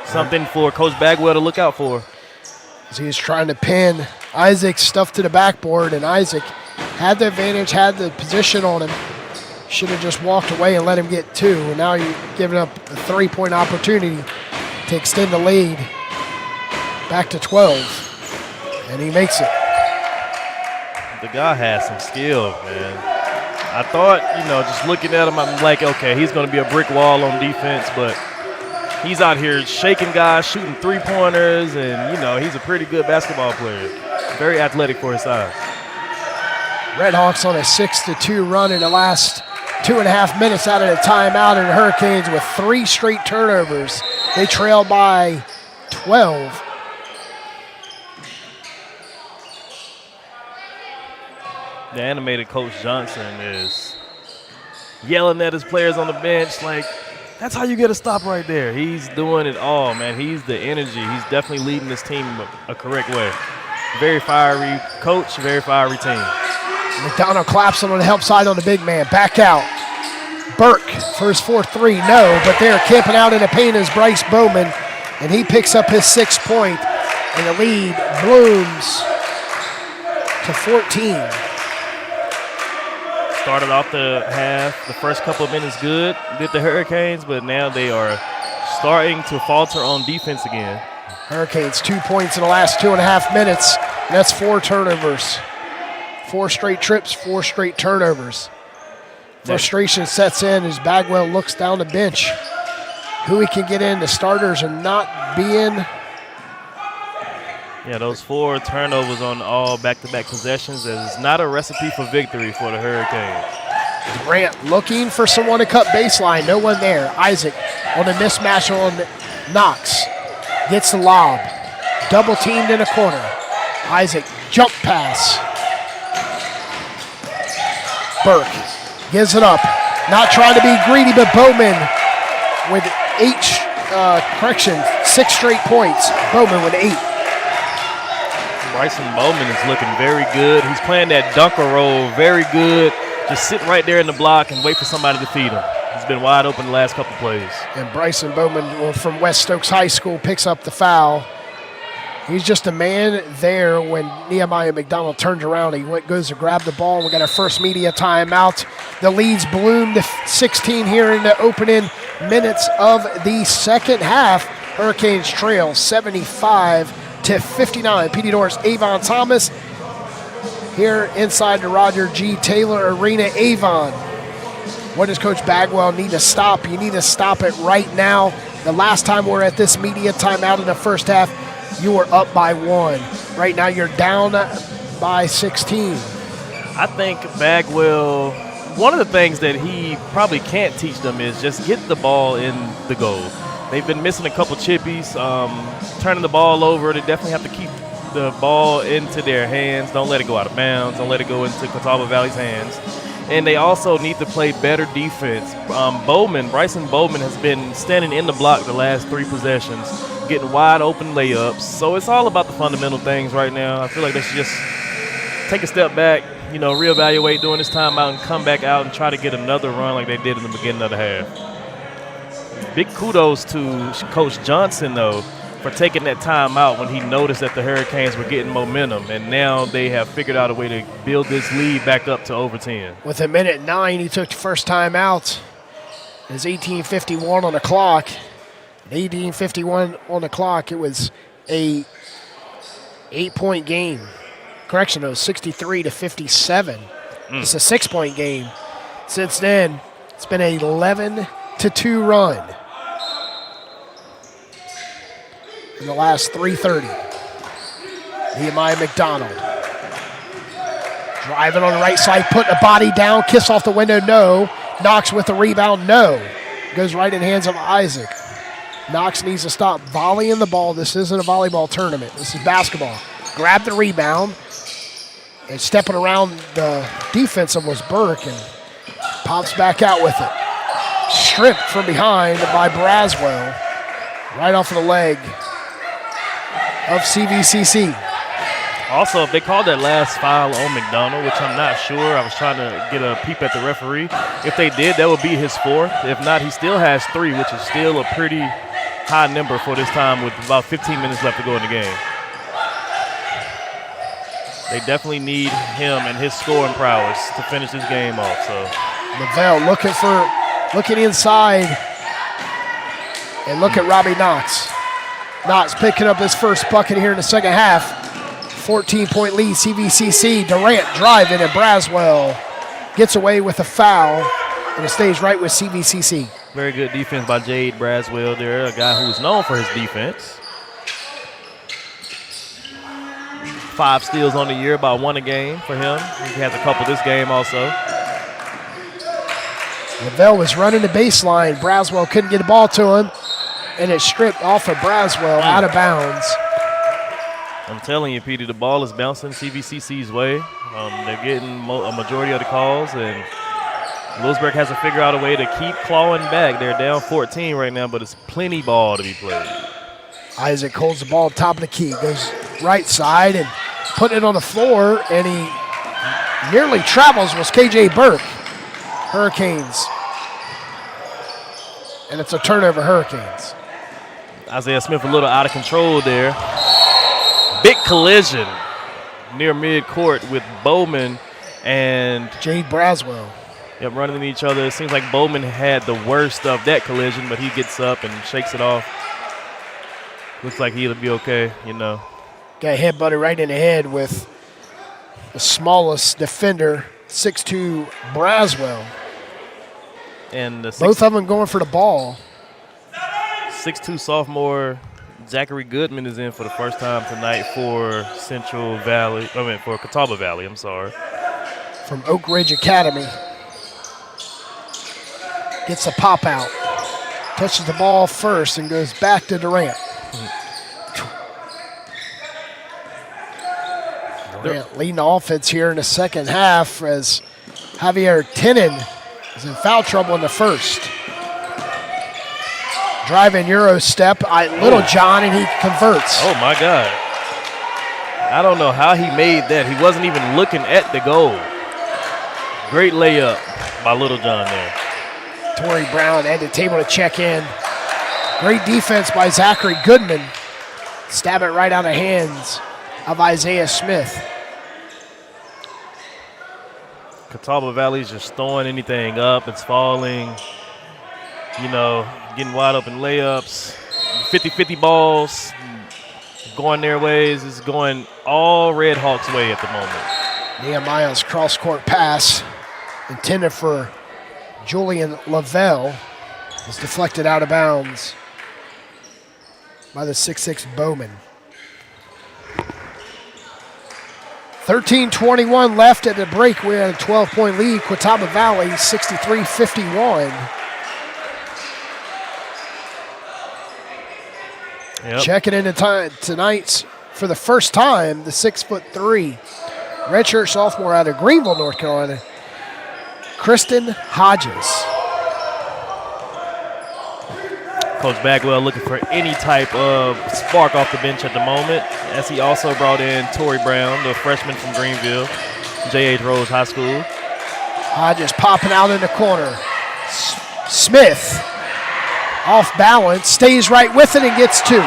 Something for Coach Bagwell to look out for. As he was trying to pin Isaac stuff to the backboard, and Isaac had the advantage, had the position on him. Should have just walked away and let him get 2. And now you're giving up a 3-point opportunity to extend the lead back to 12. And he makes it. The guy has some skill, man. I thought, just looking at him, I'm like, okay, he's going to be a brick wall on defense, but he's out here shaking guys, shooting 3-pointers, and, he's a pretty good basketball player. Very athletic for his size. Redhawks on a 6-2 run in the last 2.5 minutes out of the timeout, and the Hurricanes with 3 straight turnovers. They trail by 12. The animated Coach Johnson is yelling at his players on the bench like, that's how you get a stop right there. He's doing it all, man. He's the energy. He's definitely leading this team a correct way. Very fiery coach, very fiery team. McDonald collapsing on the help side on the big man. Back out. Burke for his 4-3. No, but they're camping out in the paint is Bryce Bowman, and he picks up his 6 point, and the lead blooms to 14. Started off the half, the first couple of minutes good, did the Hurricanes, but now they are starting to falter on defense again. Hurricanes 2 points in the last 2.5 minutes. That's 4 turnovers. 4 straight trips, 4 straight turnovers. Frustration sets in as Bagwell looks down the bench. Who he can get in, the starters are not being. Yeah, those 4 turnovers on all back-to-back possessions is not a recipe for victory for the Hurricanes. Grant looking for someone to cut baseline. No one there. Isaac on a mismatch on Knox. Gets the lob. Double teamed in a corner. Isaac, jump pass. Burke gives it up. Not trying to be greedy, but Bowman with 6 straight points. Bowman with 8. Bryson Bowman is looking very good. He's playing that dunker role very good. Just sit right there in the block and wait for somebody to feed him. He's been wide open the last couple plays. And Bryson Bowman from West Stokes High School picks up the foul. He's just a man there when Nehemiah McDonald turns around. He goes to grab the ball. We got our first media timeout. The leads bloom to 16 here in the opening minutes of the second half. Hurricanes trail 75-59. PD North's Avon Thomas here inside the Roger G. Taylor Arena. Avon, what does Coach Bagwell need to stop? You need to stop it right now. The last time we were at this media timeout in the first half, you were up by 1. Right now you're down by 16. I think Bagwell, one of the things that he probably can't teach them is just get the ball in the goal. They've been missing a couple chippies, turning the ball over. They definitely have to keep the ball into their hands. Don't let it go out of bounds. Don't let it go into Catawba Valley's hands. And they also need to play better defense. Bryson Bowman has been standing in the block the last 3 possessions, getting wide open layups. So it's all about the fundamental things right now. I feel like they should just take a step back, reevaluate during this timeout and come back out and try to get another run like they did in the beginning of the half. Big kudos to Coach Johnson, though, for taking that time out when he noticed that the Hurricanes were getting momentum, and now they have figured out a way to build this lead back up to over 10. With 1:09, he took the first time out. There's 18:51 on the clock. 18:51 on the clock. It was a 8-point game. Correction, it was 63-57. It's a 6-point game. Since then, it's been an 11-2 run in the last 3:30. Nehemiah McDonald driving on the right side, putting a body down, kiss off the window, no. Knox with the rebound, no. Goes right in the hands of Isaac. Knox needs to stop volleying the ball. This isn't a volleyball tournament. This is basketball. Grab the rebound, and stepping around the defensive was Burke, and pops back out with it. Stripped from behind by Braswell, right off of the leg of CVCC. Also, if they called that last foul on McDonald, which I'm not sure, I was trying to get a peep at the referee. If they did, that would be his 4th. If not, he still has 3, which is still a pretty high number for this time with about 15 minutes left to go in the game. They definitely need him and his scoring prowess to finish this game off. So Lavelle looking inside, and look at Robbie Knox. Knox picking up his first bucket here in the second half. 14-point lead, CVCC. Durant driving, and Braswell gets away with a foul, and it stays right with CVCC. very good defense by Jade Braswell there, a guy who's known for his defense. 5 steals on the year, about 1 a game for him. He has a couple this game also. Lavelle was running the baseline. Braswell couldn't get the ball to him, and it stripped off of Braswell out of bounds. I'm telling you, Petey, the ball is bouncing CVCC's way. They're getting a majority of the calls, and Louisburg has to figure out a way to keep clawing back. They're down 14 right now, but it's plenty ball to be played. Isaac holds the ball top of the key, goes right side, and putting it on the floor, and he nearly travels, was KJ Burke. Hurricanes. And it's a turnover, Hurricanes. Isaiah Smith a little out of control there. Big collision near midcourt with Bowman and Jade Braswell. Yep, running into each other. It seems like Bowman had the worst of that collision, but he gets up and shakes it off. Looks like he'll be okay, you know. Got headbutted right in the head with the smallest defender, 6'2", Braswell. And the both of them going for the ball. 6'2" sophomore Zachary Goodman is in for the first time tonight for for Catawba Valley, I'm sorry. From Oak Ridge Academy. Gets a pop out. Touches the ball first and goes back to Durant. Durant leading the offense here in the second half as Javier Tenen is in foul trouble in the first. Driving Euro step, Little John, and he converts. Oh, my God. I don't know how he made that. He wasn't even looking at the goal. Great layup by Little John there. Torrey Brown at the table to check in. Great defense by Zachary Goodman. Stab it right out of the hands of Isaiah Smith. Catawba Valley's just throwing anything up. It's falling. You know, getting wide open layups. 50-50 balls going their ways. It's going all Red Hawks' way at the moment. Nehemiah's cross-court pass intended for Julian Lavelle is deflected out of bounds by the 6'6" Bowman. 13:21 left at the break. We had a 12-point lead. Catawba Valley 63-51. Yep. Checking into tonight's, for the first time, the 6'3" redshirt sophomore out of Greenville, North Carolina, Kristen Hodges. Coach Bagwell looking for any type of spark off the bench at the moment, as he also brought in Torrey Brown, the freshman from Greenville, J.H. Rose High School. Hodges popping out in the corner. Smith off balance, stays right with it and gets two.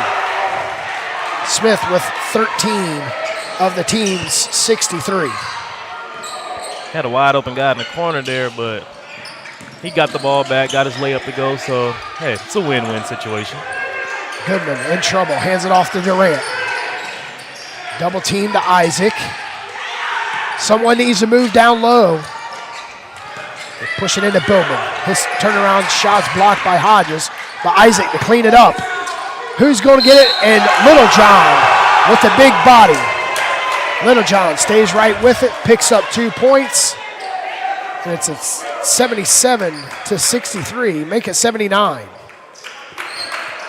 Smith with 13 of the team's 63. Had a wide open guy in the corner there, but he got the ball back, got his layup to go. So, hey, it's a win-win situation. Goodman in trouble, hands it off to Durant. Double team to Isaac. Someone needs to move down low. They're pushing into Bowman. His turnaround shot's blocked by Hodges, but Isaac to clean it up. Who's going to get it? And Little John with the big body. Little John stays right with it, picks up 2 points, and it's a 77-63. Make it 79.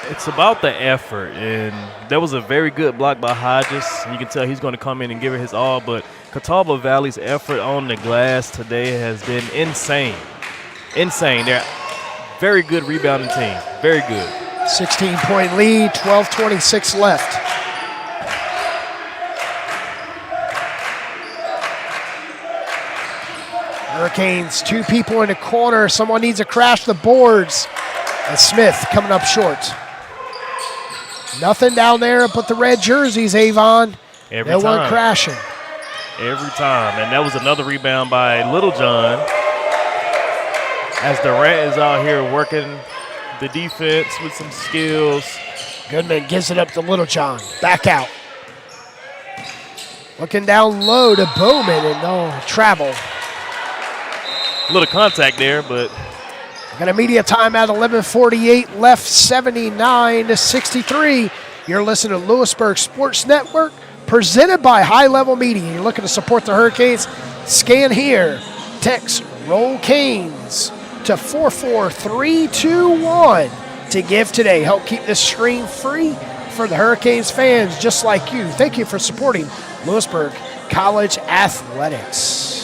It's about the effort, and that was a very good block by Hodges. You can tell he's going to come in and give it his all, but Catawba Valley's effort on the glass today has been insane. Insane. They're a very good rebounding team. Very good. 16-point lead, 12:26 left. Hurricanes, 2 people in the corner. Someone needs to crash the boards. And Smith coming up short. Nothing down there but the red jerseys, Avon. Every no time. one crashing. Every time. And that was another rebound by Little John. As Durant is out here working the defense with some skills. Goodman gives it up to Little John. Back out. Looking down low to Bowman and no travel. A little contact there, but Got a media timeout, 11:48 left, 79-63. You're listening to Louisburg Sports Network, presented by High Level Media. You're looking to support the Hurricanes? Scan here. Text Roll Canes to 44321 to give today. Help keep this stream free for the Hurricanes fans just like you. Thank you for supporting Louisburg College Athletics.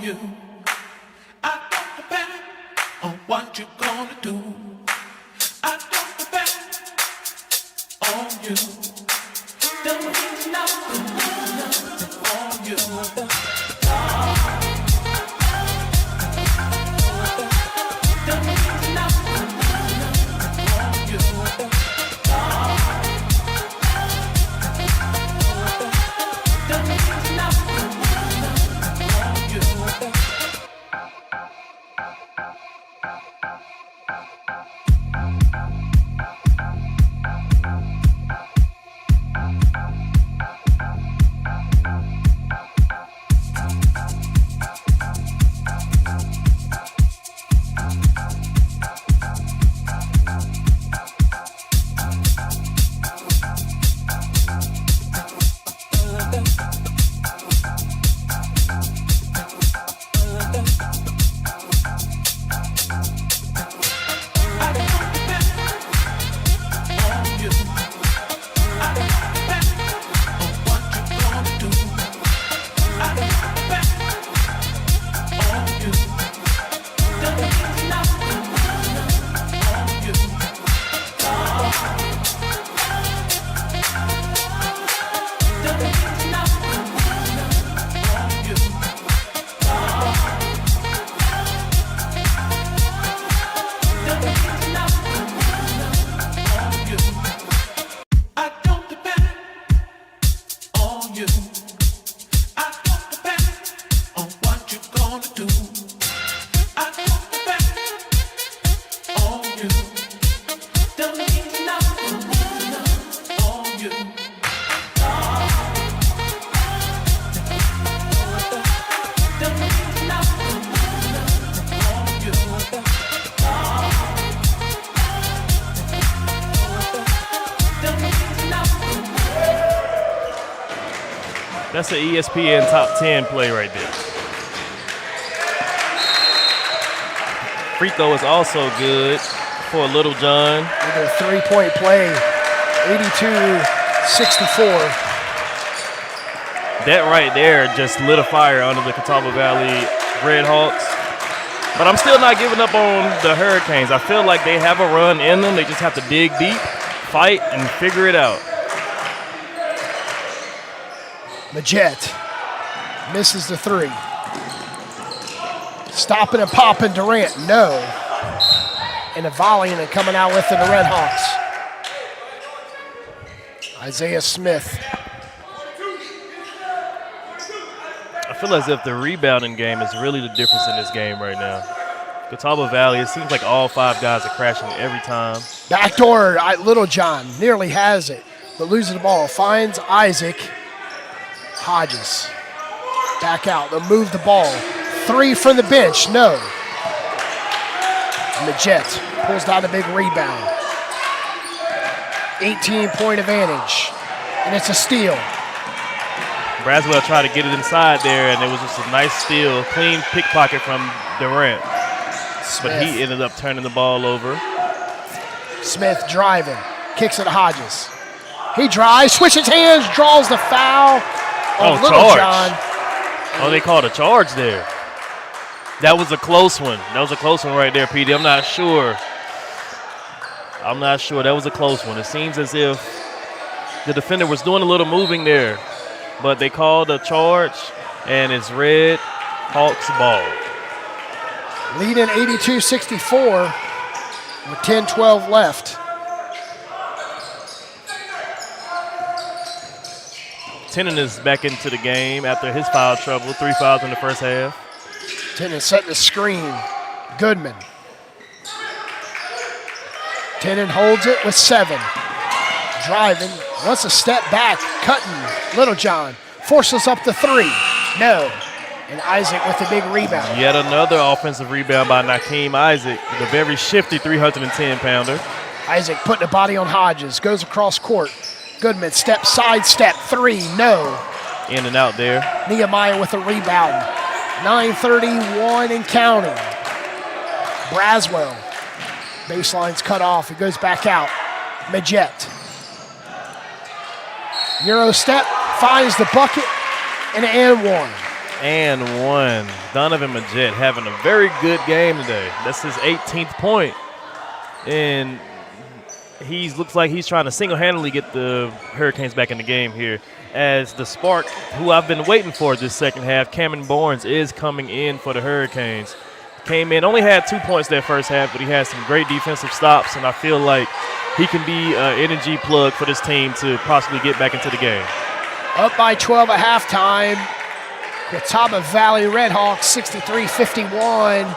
you. I don't depend on what you're gonna do. I don't depend on you. Don't need nothing on you. Don't need nothing on you. Don't need nothing on you. That's an ESPN top 10 play right there. Free throw is also good for Little John. With a three-point play, 82-64. That right there just lit a fire under the Catawba Valley Red Hawks. But I'm still not giving up on the Hurricanes. I feel like they have a run in them. They just have to dig deep, fight, and figure it out. Majette misses the three. Stopping and popping Durant, no. And a volleying and coming out with it, the Red Hawks. Isaiah Smith. I feel as if the rebounding game is really the difference in this game right now. Catawba Valley, it seems like all five guys are crashing every time. Backdoor, Little John nearly has it, but loses the ball. Finds Isaac. Hodges. Back out. They'll move the ball. Three from the bench. No. Majette pulls down a big rebound. 18-point advantage. And it's a steal. Braswell tried to get it inside there, and it was just a nice steal. Clean pickpocket from Durant. Smith. But he ended up turning the ball over. Smith driving. Kicks it to Hodges. He drives, switches hands, draws the foul on Little charge. John. Oh, they called a charge there. That was a close one. That was a close one right there, PD. I'm not sure. That was a close one. It seems as if the defender was doing a little moving there, but they called a charge, and it's Red Hawks ball. Leading 82-64 with 10-12 left. Tennant is back into the game after his foul trouble. 3 fouls in the first half. Tennant setting the screen. Goodman. Tennant holds it with 7. Driving. Wants a step back. Cutting. Little John forces up the 3. No. And Isaac with a big rebound. Yet another offensive rebound by Nakeem Isaac, the very shifty 310-pounder. Isaac putting the body on Hodges. Goes across court. Goodman, side step, 3, no. In and out there. Nehemiah with a rebound. 9:31 and counting. Braswell. Baseline's cut off. He goes back out. Majette. Euro step, finds the bucket, and an and one. And one. Donovan Majette having a very good game today. That's his 18th point. And he looks like he's trying to single-handedly get the Hurricanes back in the game here. As the spark, who I've been waiting for this second half, Cameron Barnes, is coming in for the Hurricanes. Came in, only had 2 points that first half, but he had some great defensive stops, and I feel like he can be an energy plug for this team to possibly get back into the game. Up by 12 at halftime. Catawba Valley Redhawks 63-51.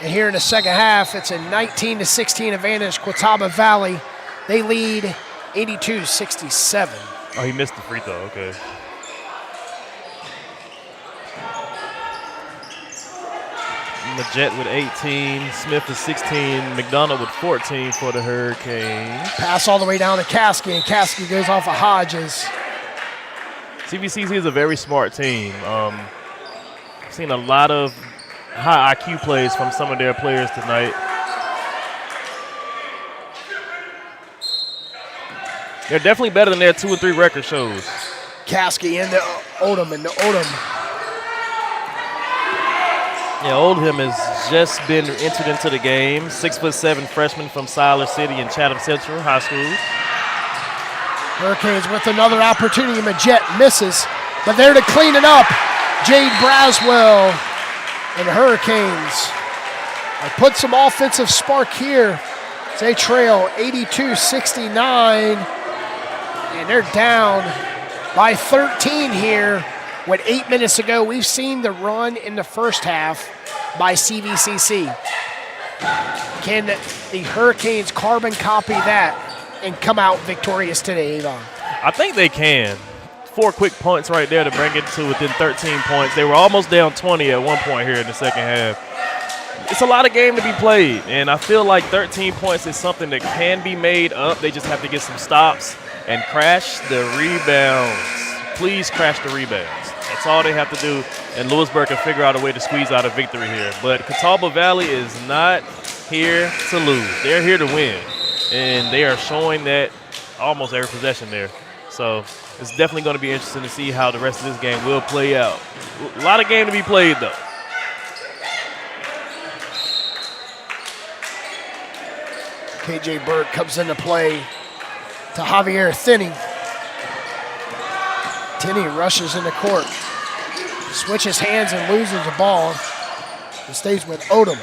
And here in the second half, it's a 19-16 advantage. Catawba Valley, they lead 82-67. Oh, he missed the free throw, okay. Majette with 18, Smith with 16, McDonough with 14 for the Hurricanes. Pass all the way down to Caskey, and Caskey goes off of Hodges. CVCC is a very smart team. I've seen a lot of high IQ plays from some of their players tonight. They're definitely better than their 2 and 3 record shows. Caskey into Odom, and Odom. Yeah, Oldham has just been entered into the game. 6'7" freshman from Siler City and Chatham Central High School. Hurricanes with another opportunity. Majette misses, but there to clean it up. Jade Braswell and the Hurricanes. They put some offensive spark here. They trail 82-69, and they're down by 13 here. With 8 minutes ago, we've seen the run in the first half by CVCC. Can the Hurricanes carbon copy that and come out victorious today, Avon? I think they can. 4 quick points right there to bring it to within 13 points. They were almost down 20 at one point here in the second half. It's a lot of game to be played, and I feel like 13 points is something that can be made up. They just have to get some stops and crash the rebounds. Please crash the rebounds. That's all they have to do, and Louisburg can figure out a way to squeeze out a victory here. But Catawba Valley is not here to lose. They're here to win, and they are showing that almost every possession there. So it's definitely going to be interesting to see how the rest of this game will play out. A lot of game to be played, though. KJ Bird comes into play to Javier Thinney. Thinney rushes in the court, switches hands and loses the ball. It stays with Odom.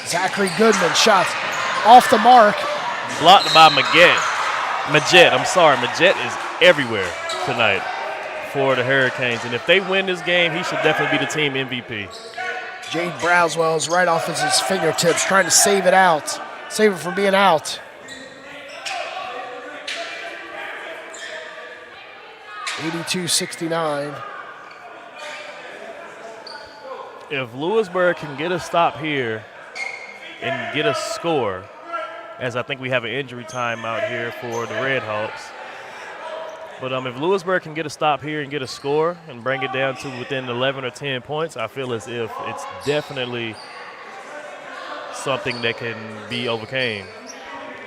Zachary Goodman shots off the mark. Blocked by Majette. Majette is everywhere tonight for the Hurricanes. And if they win this game, he should definitely be the team MVP. Jade Braswell is right off his fingertips, trying to save it out. Save it from being out. 82-69. If Louisburg can get a stop here and get a score, as I think we have an injury time out here for the Redhawks. But if Louisburg can get a stop here and get a score and bring it down to within 11 or 10 points, I feel as if it's definitely something that can be overcame.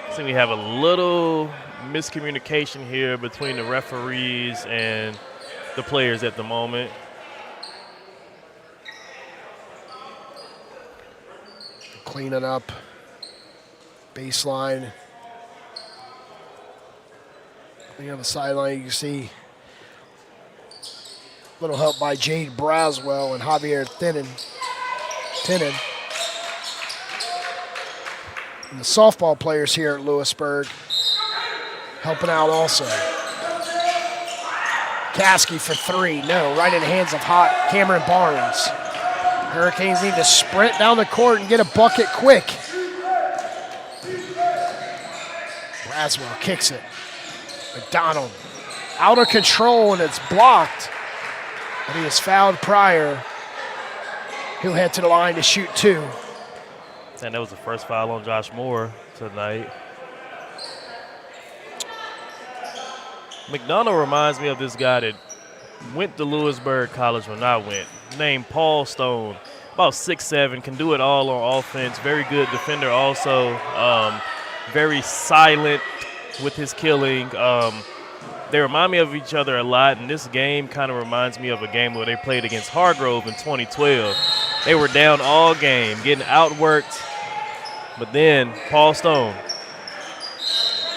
I think we have a little miscommunication here between the referees and the players at the moment. Cleaning up. Baseline. On the sideline, you can see a little help by Jade Braswell and Javier Thinnen. And the softball players here at Louisburg helping out also. Caskey for 3. No, right in the hands of hot Cameron Barnes. Hurricanes need to sprint down the court and get a bucket quick. Braswell kicks it. McDonald out of control, and it's blocked. But he was fouled prior. He'll head to the line to shoot 2. And that was the first foul on Josh Moore tonight. McDonough reminds me of this guy that went to Louisburg College when I went, named Paul Stone. About 6'7", can do it all on offense. Very good defender also. Very silent with his killing. They remind me of each other a lot, and this game kind of reminds me of a game where they played against Hargrove in 2012. They were down all game, getting outworked, but then Paul Stone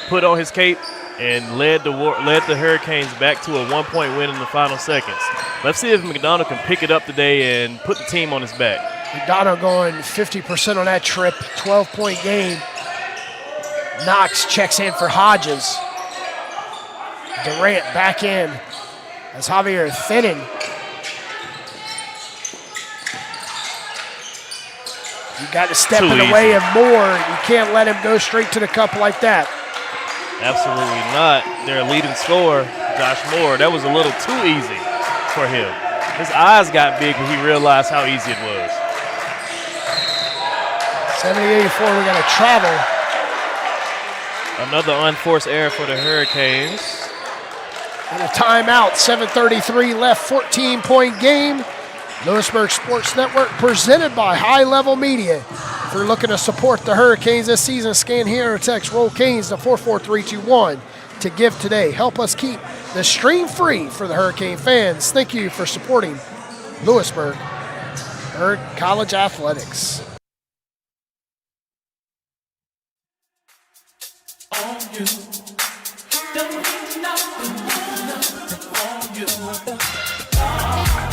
put on his cape and led the Hurricanes back to a one-point win in the final seconds. Let's see if McDonald can pick it up today and put the team on his back. McDonald going 50% on that trip, 12-point game. Knox checks in for Hodges. Durant back in as Javier Thinning. You got to step in the way of Moore. You can't let him go straight to the cup like that. Absolutely not. Their leading scorer, Josh Moore, that was a little too easy for him. His eyes got big when he realized how easy it was. 70-84, we got to travel. Another unforced error for the Hurricanes. And a timeout, 7:33 left, 14-point game. Louisburg Sports Network presented by High Level Media. If you're looking to support the Hurricanes this season, scan here or text Roll Canes to 44321 to give today. Help us keep the stream free for the Hurricane fans. Thank you for supporting Louisburg College Athletics. On you. Don't need nothing on you. Don't need nothing on you.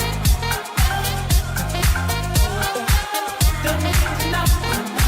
Don't need nothing on you.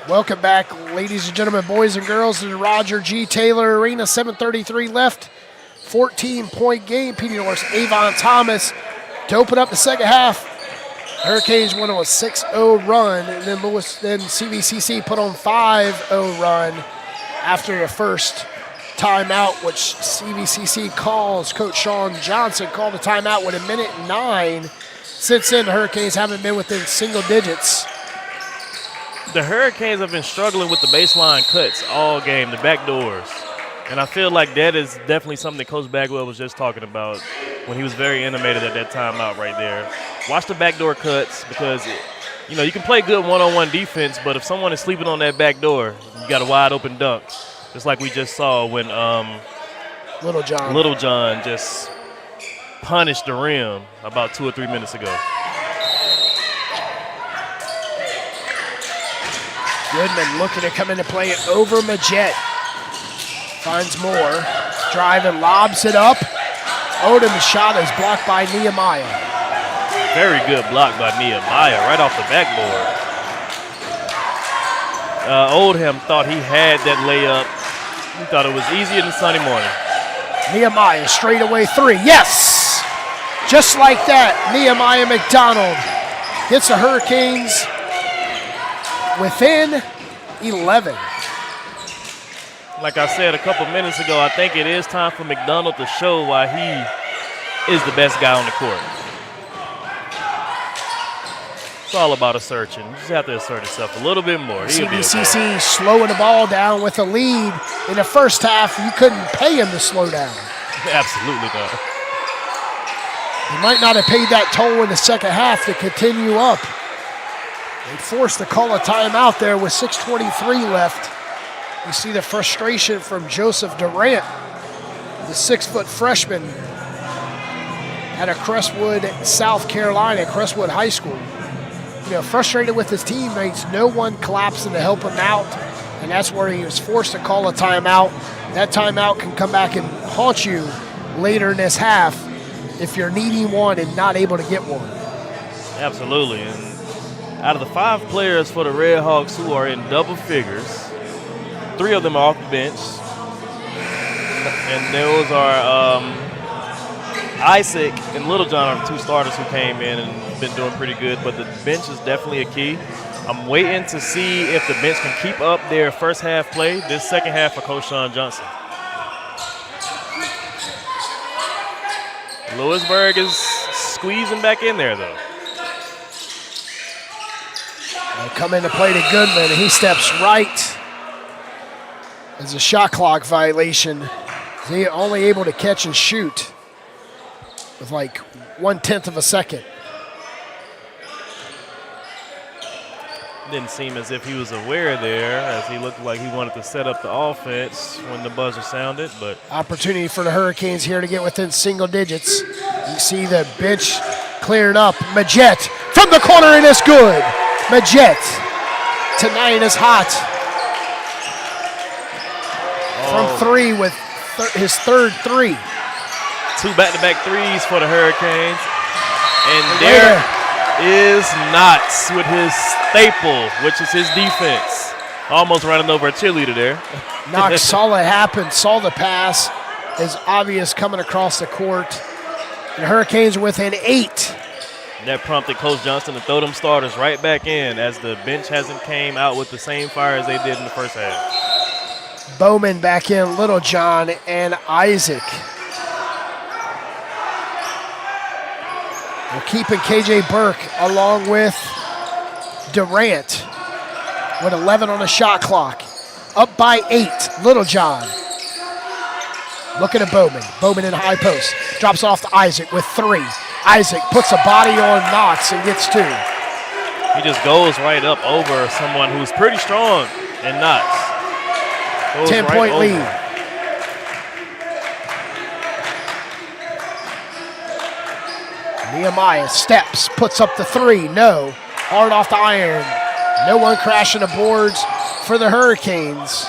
Welcome back, ladies and gentlemen, boys and girls, to the Roger G. Taylor Arena. 7:33 left, 14-point game. Petey Norris, Avon Thomas to open up the second half. Hurricanes went on a 6-0 run, and then CVCC put on 5-0 run after the first timeout, which CVCC calls. Coach Sean Johnson called the timeout with 1:09. Since then, the Hurricanes haven't been within single digits. The Hurricanes have been struggling with the baseline cuts all game, the back doors. And I feel like that is definitely something that Coach Bagwell was just talking about when he was very animated at that timeout right there. Watch the backdoor cuts because, you can play good one-on-one defense, but if someone is sleeping on that back door, you got a wide-open dunk, just like we just saw when Little John just punished the rim about 2 or 3 minutes ago. Goodman looking to come into play over Majette. Finds Moore. Driving, lobs it up. Odom's shot is blocked by Nehemiah. Very good block by Nehemiah right off the backboard. Oldham thought he had that layup. He thought it was easier than Sunday morning. Nehemiah straightaway three. Yes! Just like that, Nehemiah McDonald gets the Hurricanes within 11. Like I said a couple minutes ago, I think it is time for McDonald to show why he is the best guy on the court. It's all about assertion. You just have to assert yourself a little bit more. CBCC slowing the ball down with a lead. In the first half, you couldn't pay him to slow down. Absolutely not. He might not have paid that toll in the second half to continue up. They forced to call a timeout there with 6:23 left. You see the frustration from Joseph Durant, the 6-foot freshman out of Crestwood, South Carolina, Crestwood High School. Frustrated with his teammates, no one collapsing to help him out, and that's where he was forced to call a timeout. That timeout can come back and haunt you later in this half if you're needing one and not able to get one. Absolutely. And Out of the 5 players for the Red Hawks who are in double figures, 3 of them are off the bench. And those are Isaac and Littlejohn are 2 starters who came in and been doing pretty good, but the bench is definitely a key. I'm waiting to see if the bench can keep up their first half play this second half for Coach Sean Johnson. Louisburg is squeezing back in there, though. They come into play to Goodman, and he steps right. It's a shot clock violation. He only able to catch and shoot with like 1/10 of a second. Didn't seem as if he was aware there, as he looked like he wanted to set up the offense when the buzzer sounded, but Opportunity for the Hurricanes here to get within single digits. You see the bench clearing up. Majette from the corner, and it's good. Majette tonight is hot. From 3 with his third 3. 2 back-to-back threes for the Hurricanes. And there is Knotts with his staple, which is his defense. Almost running over a cheerleader there. Knox saw it happen, saw the pass. Is obvious coming across the court. The Hurricanes are within 8. That prompted Coach Johnson to throw them starters right back in, as the bench hasn't came out with the same fire as they did in the first half. Bowman back in, Littlejohn and Isaac. They're keeping KJ Burke along with Durant with 11 on the shot clock. Up by 8, Littlejohn. Looking at Bowman. Bowman in high post. Drops off to Isaac with 3. Isaac puts a body on Knox and gets 2. He just goes right up over someone who's pretty strong and Knox. 10-point lead. Nehemiah steps, puts up the 3. No. Hard off the iron. No one crashing the boards for the Hurricanes.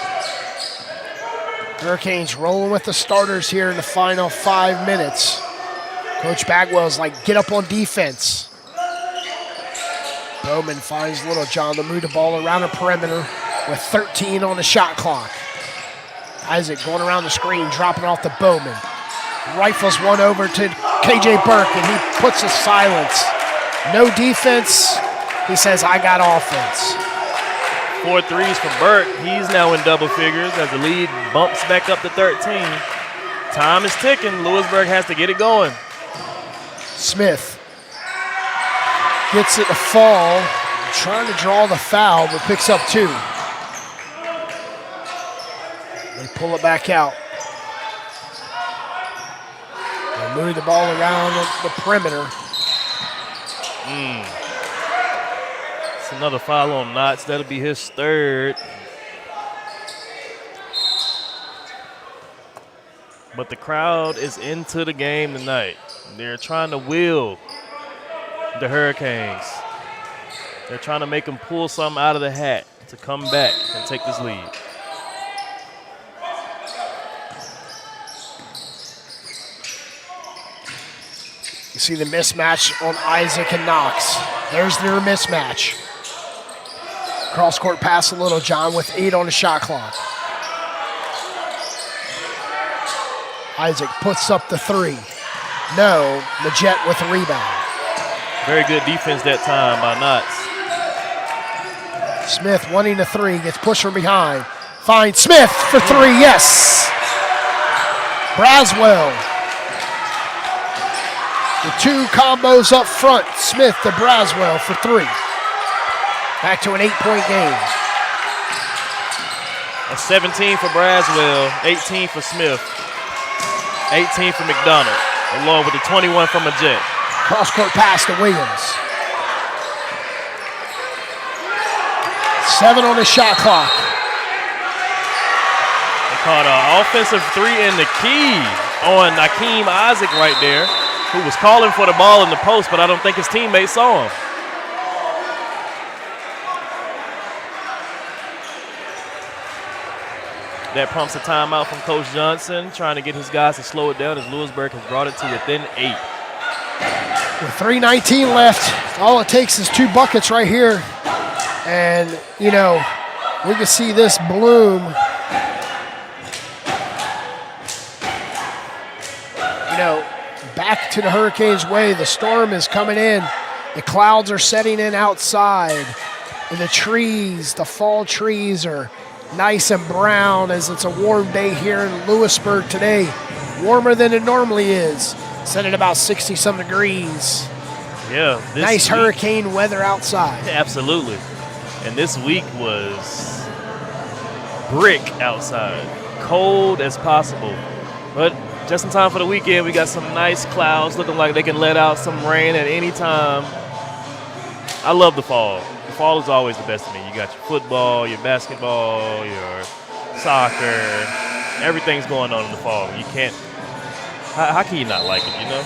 Hurricanes rolling with the starters here in the final 5 minutes. Coach Bagwell's like, get up on defense. Bowman finds Littlejohn to move the ball around the perimeter with 13 on the shot clock. Isaac going around the screen, dropping off to Bowman. Rifles one over to KJ Burke, and he puts a silence. No defense. He says, I got offense. 4 threes for Burke. He's now in double figures as the lead bumps back up to 13. Time is ticking. Louisburg has to get it going. Smith gets it to fall, trying to draw the foul, but picks up 2. They pull it back out. They move the ball around the perimeter. It's another foul on Knotts. That'll be his 3rd. But the crowd is into the game tonight. They're trying to will the Hurricanes. They're trying to make them pull something out of the hat to come back and take this lead. You see the mismatch on Isaac and Knox. There's their mismatch. Cross-court pass to Littlejohn with 8 on the shot clock. Isaac puts up the 3. No, Majette with a rebound. Very good defense that time by Knotts. Smith wanting the 3, gets pushed from behind. Finds Smith for 3, yes! Braswell. The 2 combos up front, Smith to Braswell for 3. Back to an 8-point game. A 17 for Braswell, 18 for Smith, 18 for McDonald, along with the 21 from Majette. Cross-court pass to Williams. 7 on the shot clock. They caught an offensive 3 in the key on Nakeem Isaac right there, who was calling for the ball in the post, but I don't think his teammates saw him. That prompts a timeout from Coach Johnson, trying to get his guys to slow it down as Louisburg has brought it to within 8. With 3:19 left, all it takes is 2 buckets right here. And, you know, we can see this bloom. You know, back to the Hurricanes' way. The storm is coming in. The clouds are setting in outside. And the trees, the fall trees are nice and brown as it's a warm day here in Louisburg today. Warmer than it normally is. Set at about 60-some degrees. Yeah. Nice hurricane weather outside. Absolutely. And this week was brick outside. Cold as possible. But just in time for the weekend, we got some nice clouds looking like they can let out some rain at any time. I love the fall. The fall is always the best to me. You got your football, your basketball, your soccer. Everything's going on in the fall. You can't. How can you not like it, you know?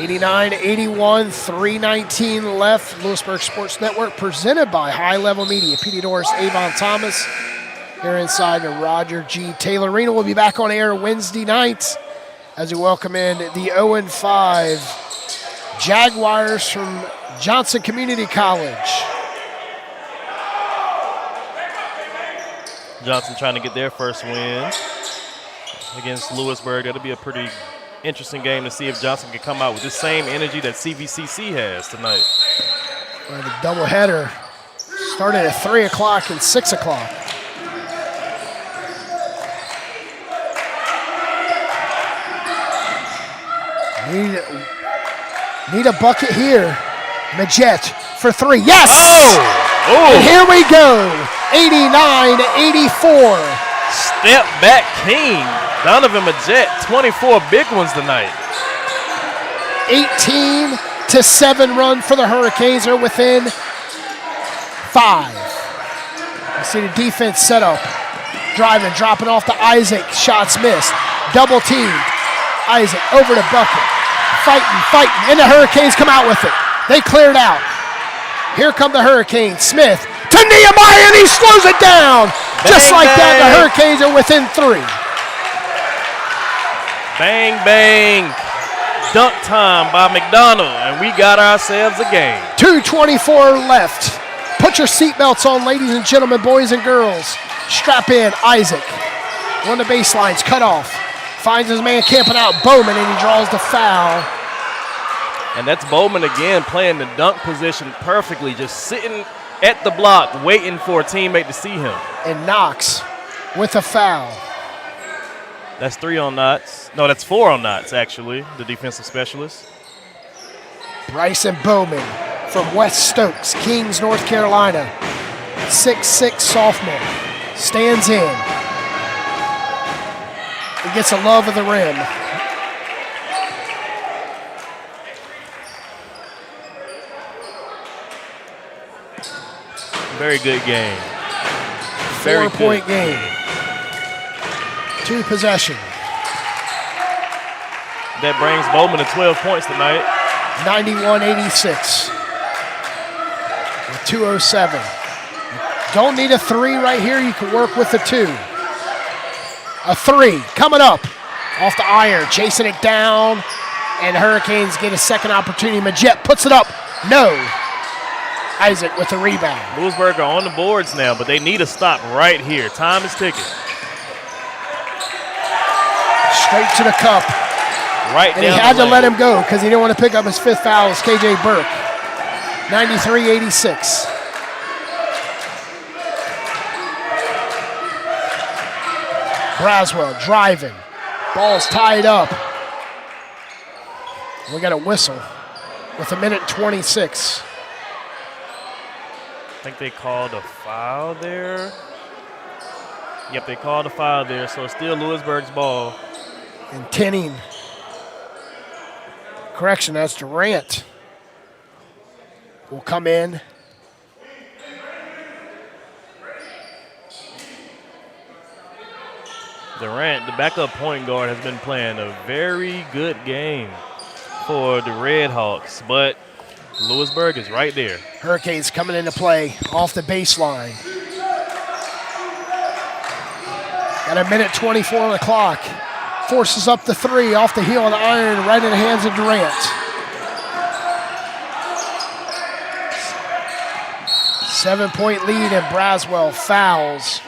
89-81, 3:19 left. Louisburg Sports Network presented by High Level Media. Petey Doris, Avon Thomas here inside the Roger G. Taylor Arena. We'll be back on air Wednesday night as we welcome in the 0-5 Jaguars from Johnson Community College. Johnson trying to get their first win against Louisburg. That'll be a pretty interesting game to see if Johnson can come out with the same energy that CVCC has tonight. Well, the doubleheader started at 3 o'clock and 6 o'clock. Need a bucket here. Majette for 3. Yes! Oh! And here we go. 89-84. Step back king. Donovan Majette, 24 big ones tonight. 18-7 run for the Hurricanes. Are within 5. You see the defense set up. Driving, dropping off to Isaac. Shots missed. Double teamed. Isaac over to bucket. Fighting. And the Hurricanes come out with it. They cleared out. Here come the Hurricanes. Smith to Nehemiah, and he slows it down. Just like that, the Hurricanes are within 3. Bang, bang. Dunk time by McDonald, and we got ourselves a game. 2:24 left. Put your seatbelts on, ladies and gentlemen, boys and girls. Strap in, Isaac. One of the baselines, cut off. Finds his man camping out, Bowman, and he draws the foul. And that's Bowman again playing the dunk position perfectly, just sitting at the block waiting for a teammate to see him. And Knox with a foul. That's 3 on Knots. No, that's 4 on Knots, actually, the defensive specialist. Bryson Bowman from West Stokes, Kings, North Carolina. 6'6" sophomore. Stands in. He gets a love of the rim. Very good game. 4-point game. 2 possession. That brings Bowman to 12 points tonight. 91-86. With 2:07. Don't need a 3 right here. You can work with the 2. A 3 coming up off the iron, chasing it down, and Hurricanes get a second opportunity. Majette puts it up. No. Isaac with the rebound. Louisburg are on the boards now, but they need a stop right here. Time is ticking. Straight to the cup. Right and down he had the to let lane. him go because he didn't want to pick up his 5th foul as KJ Burke. 93-86. Braswell driving. Ball's tied up. We got a whistle with 1:26. I think they called a foul there. Yep, they called a foul there, so it's still Louisburg's ball. And Tinning. Correction, that's Durant. Will come in. Durant, the backup point guard, has been playing a very good game for the Red Hawks, but Louisburg is right there. Hurricanes coming into play off the baseline. Got 1:24 on the clock. forces up the three off the heel of the iron, right in the hands of Durant. 7-point lead, and Braswell fouls.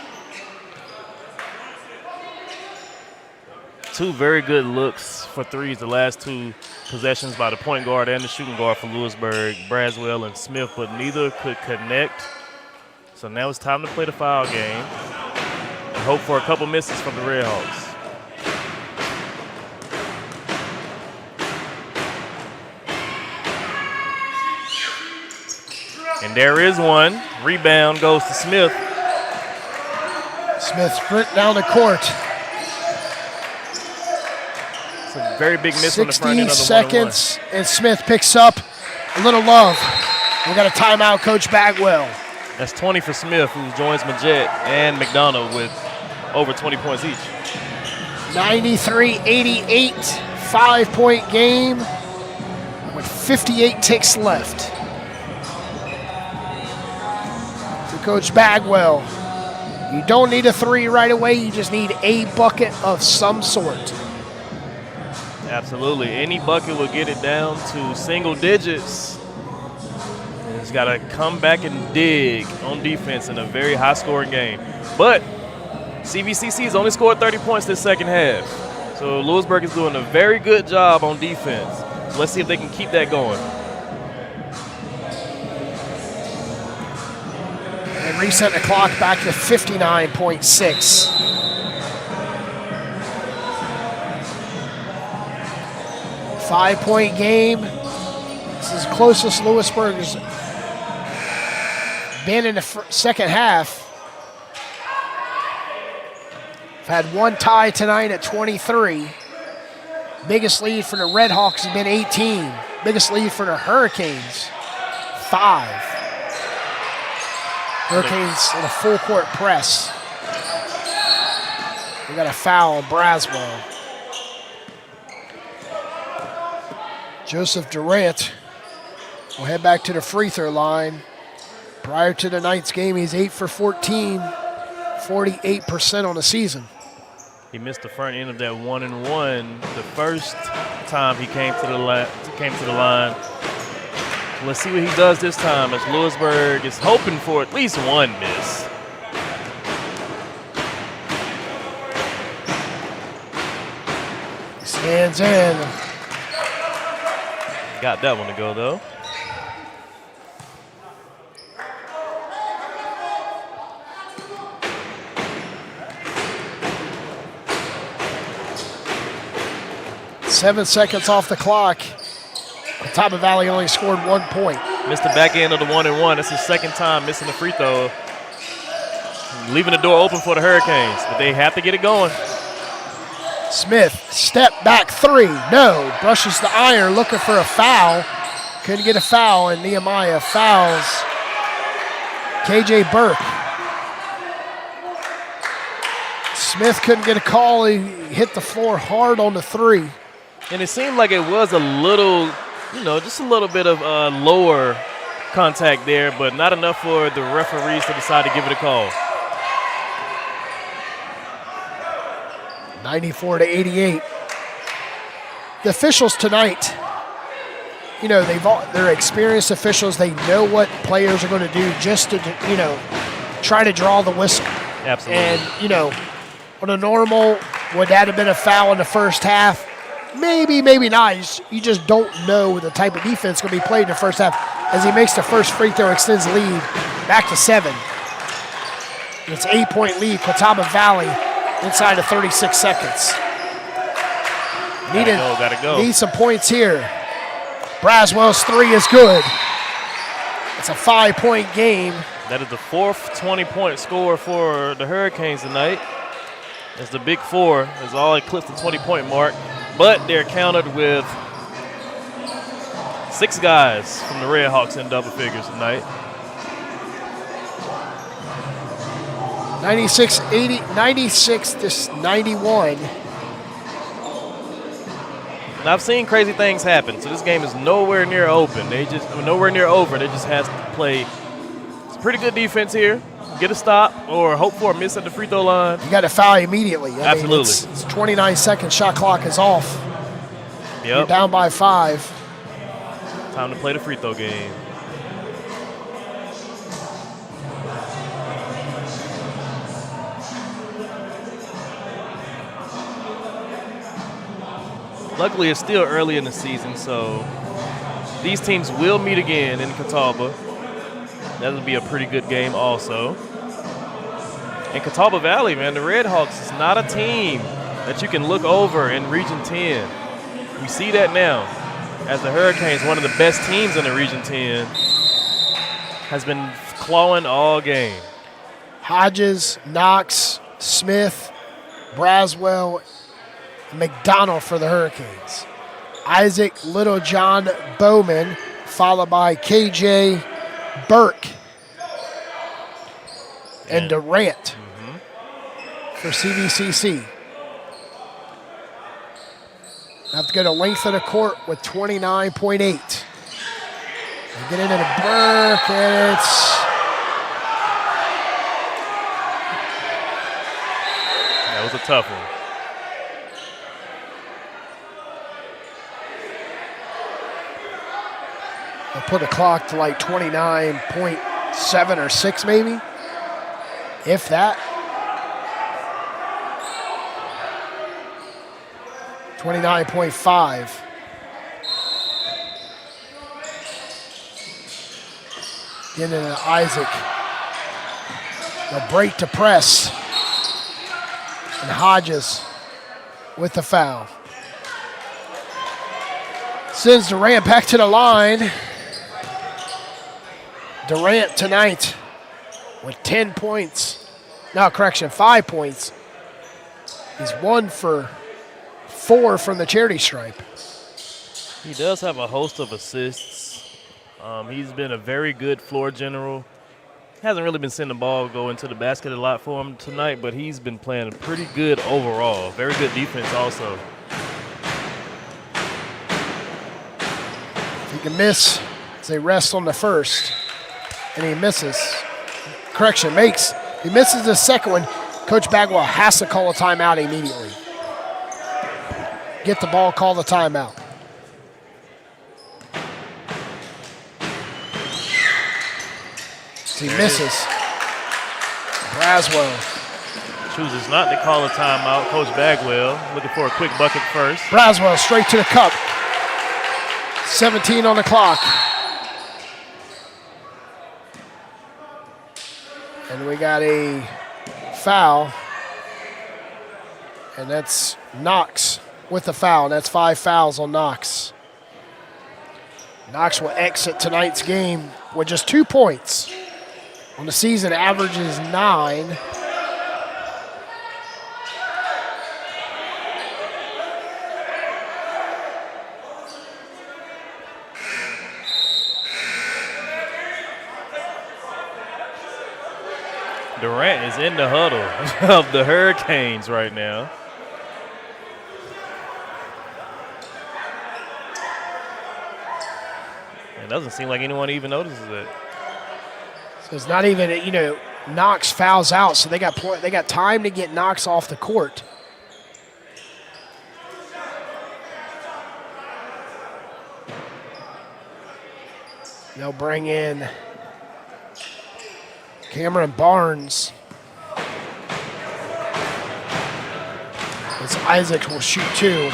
Two very good looks for threes the last two possessions by the point guard and the shooting guard for Louisburg, Braswell and Smith, but neither could connect. So now it's time to play the foul game and hope for a couple misses from the Redhawks. And there is one. Rebound goes to Smith. Smith sprint down the court. It's a very big miss on the front end of the 60 seconds, and Smith picks up a little love. We got a timeout, Coach Bagwell. That's 20 for Smith, who joins Majette and McDonough with over 20 points each. 93-88, 5-point game with 58 ticks left. To Coach Bagwell, you don't need a three right away. You just need a bucket of some sort. Absolutely. Any bucket will get it down to single digits. And it's got to come back and dig on defense in a very high-scoring game. But CVCC has only scored 30 points this second half. So Louisburg is doing a very good job on defense. So let's see if they can keep that going. And reset the clock back to 59.6. Five-point game. This is the closest Louisburg has been in the second half. We've had one tie tonight at 23. Biggest lead for the Redhawks has been 18. Biggest lead for the Hurricanes, 5. Hurricanes in a full-court press. We got a foul on Braswell. Joseph Durant will head back to the free throw line. Prior to tonight's game, he's 8 for 14, 48% on the season. He missed the front end of that 1-and-1 the first time he came to the line. Let's see what he does this time, as Louisburg is hoping for at least one miss. Stands in. Got that one to go, though. Seven seconds off the clock. Catawba Valley only scored 1 point. Missed the back end of the 1-and-1. That's his second time missing the free throw. Leaving the door open for the Hurricanes, but they have to get it going. Smith, step back three. No. Brushes the iron, looking for a foul. Couldn't get a foul, and Nehemiah fouls KJ Burke. Smith couldn't get a call. He hit the floor hard on the three. And it seemed like it was a little, just a little bit of lower contact there, but not enough for the referees to decide to give it a call. 94-88. The officials tonight, they're experienced officials. They know what players are going to do just to, try to draw the whistle. Absolutely. And, on a normal, would that have been a foul in the first half? Maybe, maybe not. You just don't know the type of defense going to be played in the first half. As he makes the first free throw, extends the lead back to 7. It's an 8-point lead, Catawba Valley, inside of 36 seconds. Gotta go. Need some points here. Braswell's three is good. It's a 5-point game. That is the fourth 20-point score for the Hurricanes tonight. As the big four is all eclipsed the 20-point mark, but they're countered with 6 guys from the Redhawks in double figures tonight. 96-91. Now, I've seen crazy things happen, so this game is nowhere near open. Nowhere near over. They just has to play some pretty good defense here. get a stop or hope for a miss at the free throw line. You got to foul immediately. Absolutely. It's 29-second shot clock is off. You're Yep. down by 5. Time to play the free throw game. Luckily, it's still early in the season, so these teams will meet again in Catawba. That'll be a pretty good game also. In Catawba Valley, man, the Redhawks is not a team that you can look over in Region 10. We see that now, as the Hurricanes, one of the best teams in the Region 10, has been clawing all game. Hodges, Knox, Smith, Braswell, McDonald for the Hurricanes. Isaac, Littlejohn, Bowman, followed by KJ, Burke, and Durant for CVCC. Have to go to length of the court with 29.8. They get into the Burke, and That was a tough one. they'll put a clock to like 29.7 or 6 maybe, if that. 29.5. Getting into Isaac. They'll break to press. And Hodges with the foul. Sends Durant back to the line. Durant tonight with 10 points. No, correction, 5 points. He's 1 for 4 from the charity stripe. He does have a host of assists. He's been a very good floor general. Hasn't really been seeing the ball go into the basket a lot for him tonight, but he's been playing pretty good overall. Very good defense also. He can miss as they rest on the first, and he misses. Correction, makes. He misses the second one. Coach Bagwell has to call a timeout immediately. Get the ball, call the timeout. He misses. Braswell. Chooses not to call a timeout. Coach Bagwell looking for a quick bucket first. Braswell straight to the cup. 17 on the clock. And we got a foul. And that's Knox with the foul. That's 5 fouls on Knox. Knox will exit tonight's game with just 2 points. On the season, averages 9. Durant is in the huddle of the Hurricanes right now. It doesn't seem like anyone even notices it. So it's not even, Knox fouls out, so they got time to get Knox off the court. They'll bring in Cameron Barnes. As Isaac will shoot 2.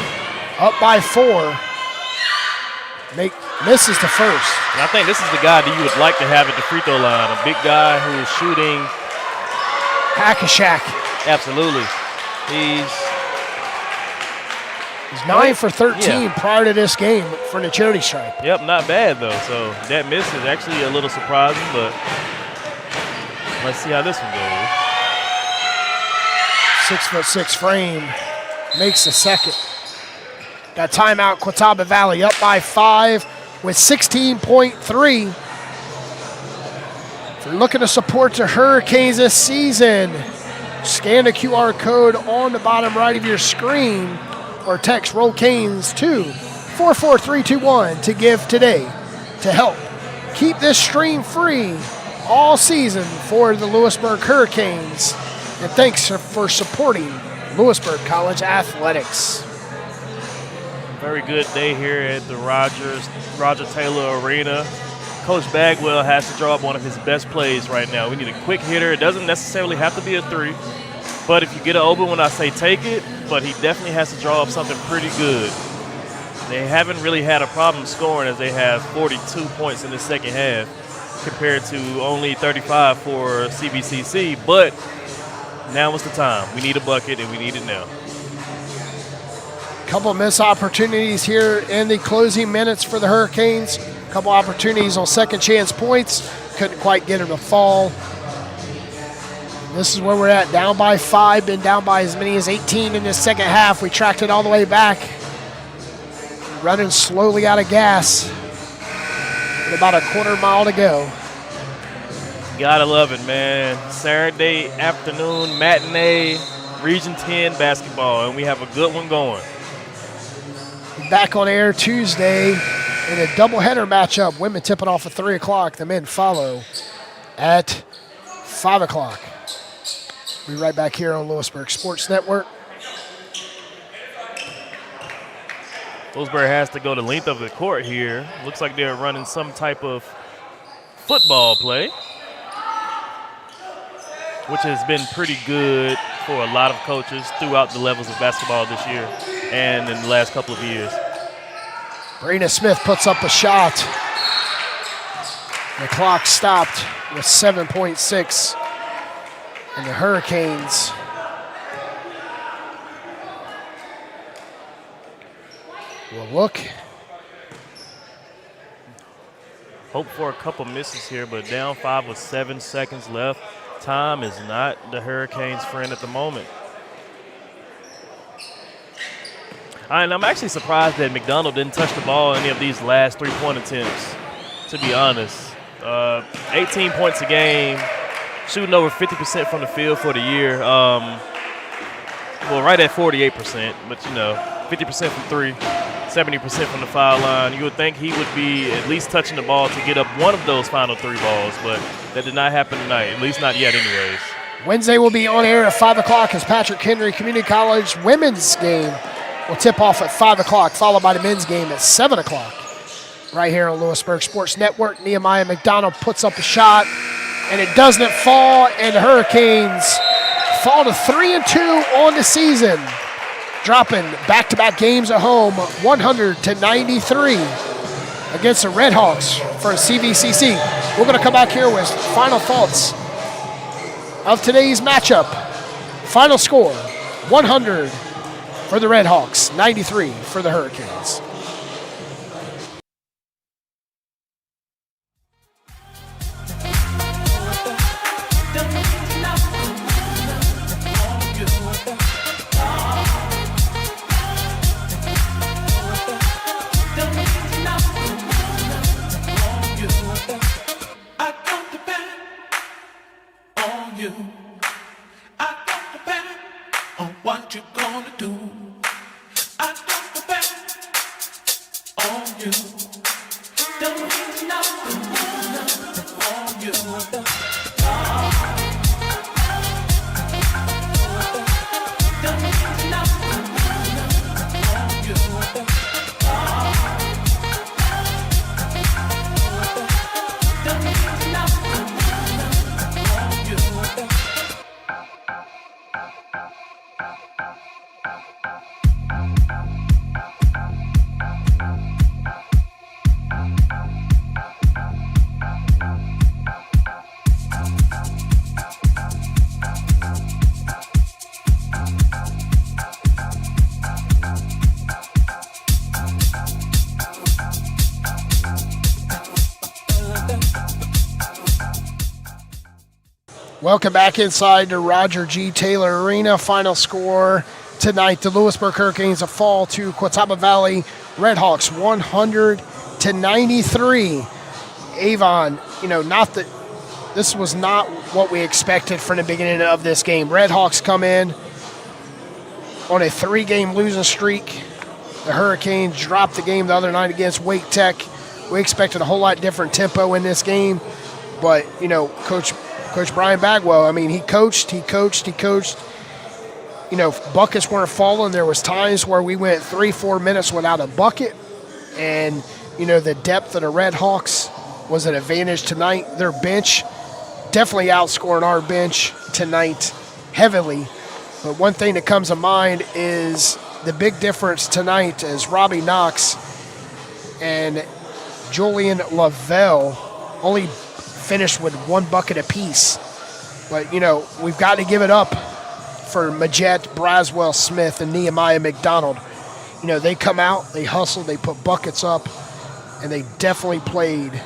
Up by 4. Misses the first. And I think this is the guy that you would like to have at the free throw line. A big guy who is shooting. Hack-a-shack. Absolutely. He's 9 for 13 Yeah. prior to this game for the charity stripe. Yep, not bad though. So that miss is actually a little surprising, but let's see how this one goes. 6'6" frame makes the second. Got timeout, Catawba Valley up by 5 with 16.3. If you're looking to support the Hurricanes this season, scan the QR code on the bottom right of your screen or text Roll Canes to 44321 to give today to help keep this stream free all season for the Louisburg Hurricanes. And thanks for supporting Louisburg College athletics. Very good day here at the Roger Taylor Arena. Coach Bagwell has to draw up one of his best plays right now. We need a quick hitter. It doesn't necessarily have to be a three, but if you get an open one, I say take it, but he definitely has to draw up something pretty good. They haven't really had a problem scoring, as they have 42 points in the second half compared to only 35 for CVCC, but now is the time. We need a bucket, and we need it now. Couple of missed opportunities here in the closing minutes for the Hurricanes. Couple opportunities on second chance points. Couldn't quite get them to fall. This is where we're at, down by 5, been down by as many as 18 in this second half. We tracked it all the way back. Running slowly out of gas. With about a quarter mile to go. Gotta love it, man. Saturday afternoon matinee, Region 10 basketball, and we have a good one going. Back on air Tuesday in a doubleheader matchup. Women tipping off at 3 o'clock. The men follow at 5 o'clock. We'll be right back here on Louisburg Sports Network. Louisburg has to go the length of the court here. Looks like they're running some type of football play, which has been pretty good for a lot of coaches throughout the levels of basketball this year and in the last couple of years. Brina Smith puts up a shot. The clock stopped with 7.6. And the Hurricanes will look. Hope for a couple misses here, but down 5 with 7 seconds left. Time is not the Hurricanes' friend at the moment. And I'm actually surprised that McDonald didn't touch the ball any of these last three-point attempts, to be honest. 18 points a game, shooting over 50% from the field for the year. Well, right at 48%, but, 50% from three, 70% from the foul line. You would think he would be at least touching the ball to get up one of those final 3 balls, but that did not happen tonight, at least not yet anyways. Wednesday will be on air at 5 o'clock as Patrick Henry Community College women's game will tip off at 5 o'clock, followed by the men's game at 7 o'clock. Right here on Louisburg Sports Network, Nehemiah McDonald puts up a shot, and it doesn't fall, and the Hurricanes fall to 3-2 on the season, dropping back-to-back games at home, 100-93 against the Redhawks for CVCC. We're going to come back here with final thoughts of today's matchup. Final score, 100 for the Redhawks, 93 for the Hurricanes. What you gonna do? I don't depend on you. Don't need nothing on you. Don't need nothing on you. Don't need nothing on you. Welcome back inside the Roger G. Taylor Arena. Final score tonight, the Louisburg Hurricanes fall to Catawba Valley Redhawks 100-93. Avon, this was not what we expected from the beginning of this game. Redhawks come in on a 3-game losing streak. The Hurricanes dropped the game the other night against Wake Tech. We expected a whole lot different tempo in this game. But, Coach Brian Bagwell, I mean, he coached. Buckets weren't falling. There was times where we went 3-4 minutes without a bucket. And, the depth of the Red Hawks was an advantage tonight. Their bench definitely outscoring our bench tonight heavily. But one thing that comes to mind is the big difference tonight is Robbie Knox and Julian Lavelle only finished with 1 bucket apiece. But, we've got to give it up for Majette, Braswell, Smith, and Nehemiah McDonald. They come out, they hustle, they put buckets up, and they definitely played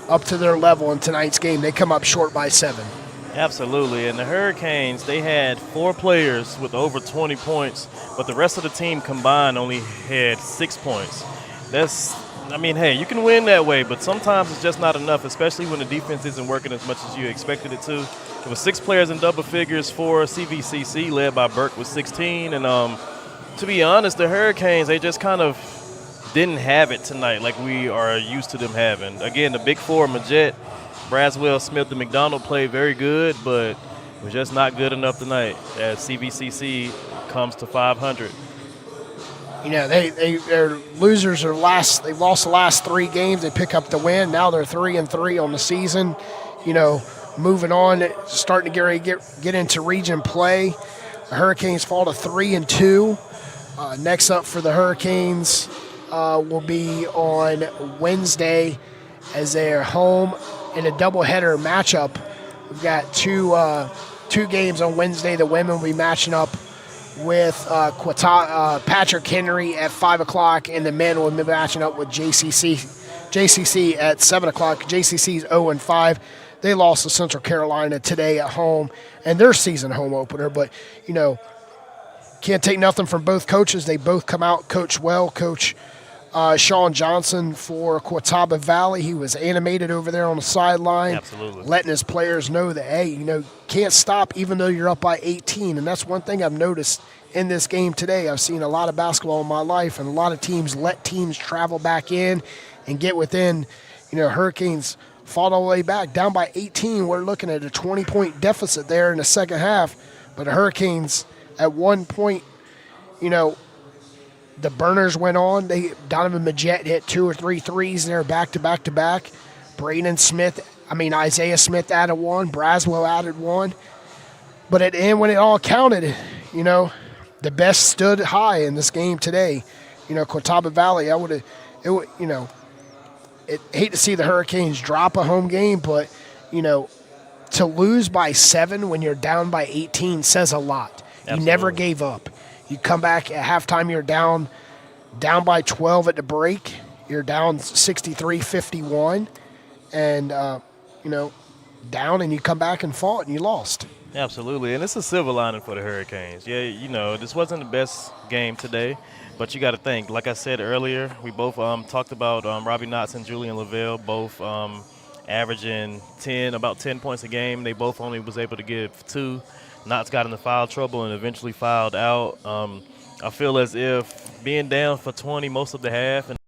up to their level in tonight's game. They come up short by 7. Absolutely. And the Hurricanes, they had 4 players with over 20 points, but the rest of the team combined only had 6 points. Hey, you can win that way, but sometimes it's just not enough, especially when the defense isn't working as much as you expected it to. There was 6 players in double figures for CVCC, led by Burke with 16. And to be honest, the Hurricanes, they just kind of didn't have it tonight like we are used to them having. Again, the big 4, Majette, Braswell, Smith, and McDonald played very good, but it was just not good enough tonight as CVCC comes to 500. They're losers. They've lost the last 3 games. They pick up the win. Now they're 3-3 on the season. Moving on, starting to get into region play. The Hurricanes fall to 3-2. Next up for the Hurricanes will be on Wednesday as they're home in a doubleheader matchup. We've got two games on Wednesday. The women will be matching up with Patrick Henry at 5 o'clock, and the men will be matching up with JCC at 7 o'clock. JCC's 0-5. They lost to Central Carolina today at home, and their season home opener. But, can't take nothing from both coaches. They both come out, coach well. Coach Sean Johnson for Catawba Valley. He was animated over there on the sideline. Absolutely. Letting his players know that, hey, can't stop even though you're up by 18. And that's one thing I've noticed in this game today. I've seen a lot of basketball in my life, and a lot of teams let teams travel back in and get within. Hurricanes fought all the way back, down by 18. We're looking at a 20-point deficit there in the second half. But the Hurricanes, at one point, the burners went on. Donovan Majette hit 2 or 3 threes there back to back to back. Isaiah Smith added 1. Braswell added 1. But at the end, when it all counted, the best stood high in this game today. Catawba Valley, hate to see the Hurricanes drop a home game, but, to lose by 7 when you're down by 18 says a lot. Absolutely. You never gave up. You come back at halftime, you're down by 12 at the break. You're down 63-51, and, down, and you come back and fought, and you lost. Absolutely, and it's a silver lining for the Hurricanes. Yeah, this wasn't the best game today, but you got to think. Like I said earlier, we both talked about Robbie Knox and Julian Lavelle, both averaging about 10 points a game. They both only was able to give 2. Knox got into foul trouble and eventually fouled out. I feel as if being down for 20 most of the half and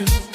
you.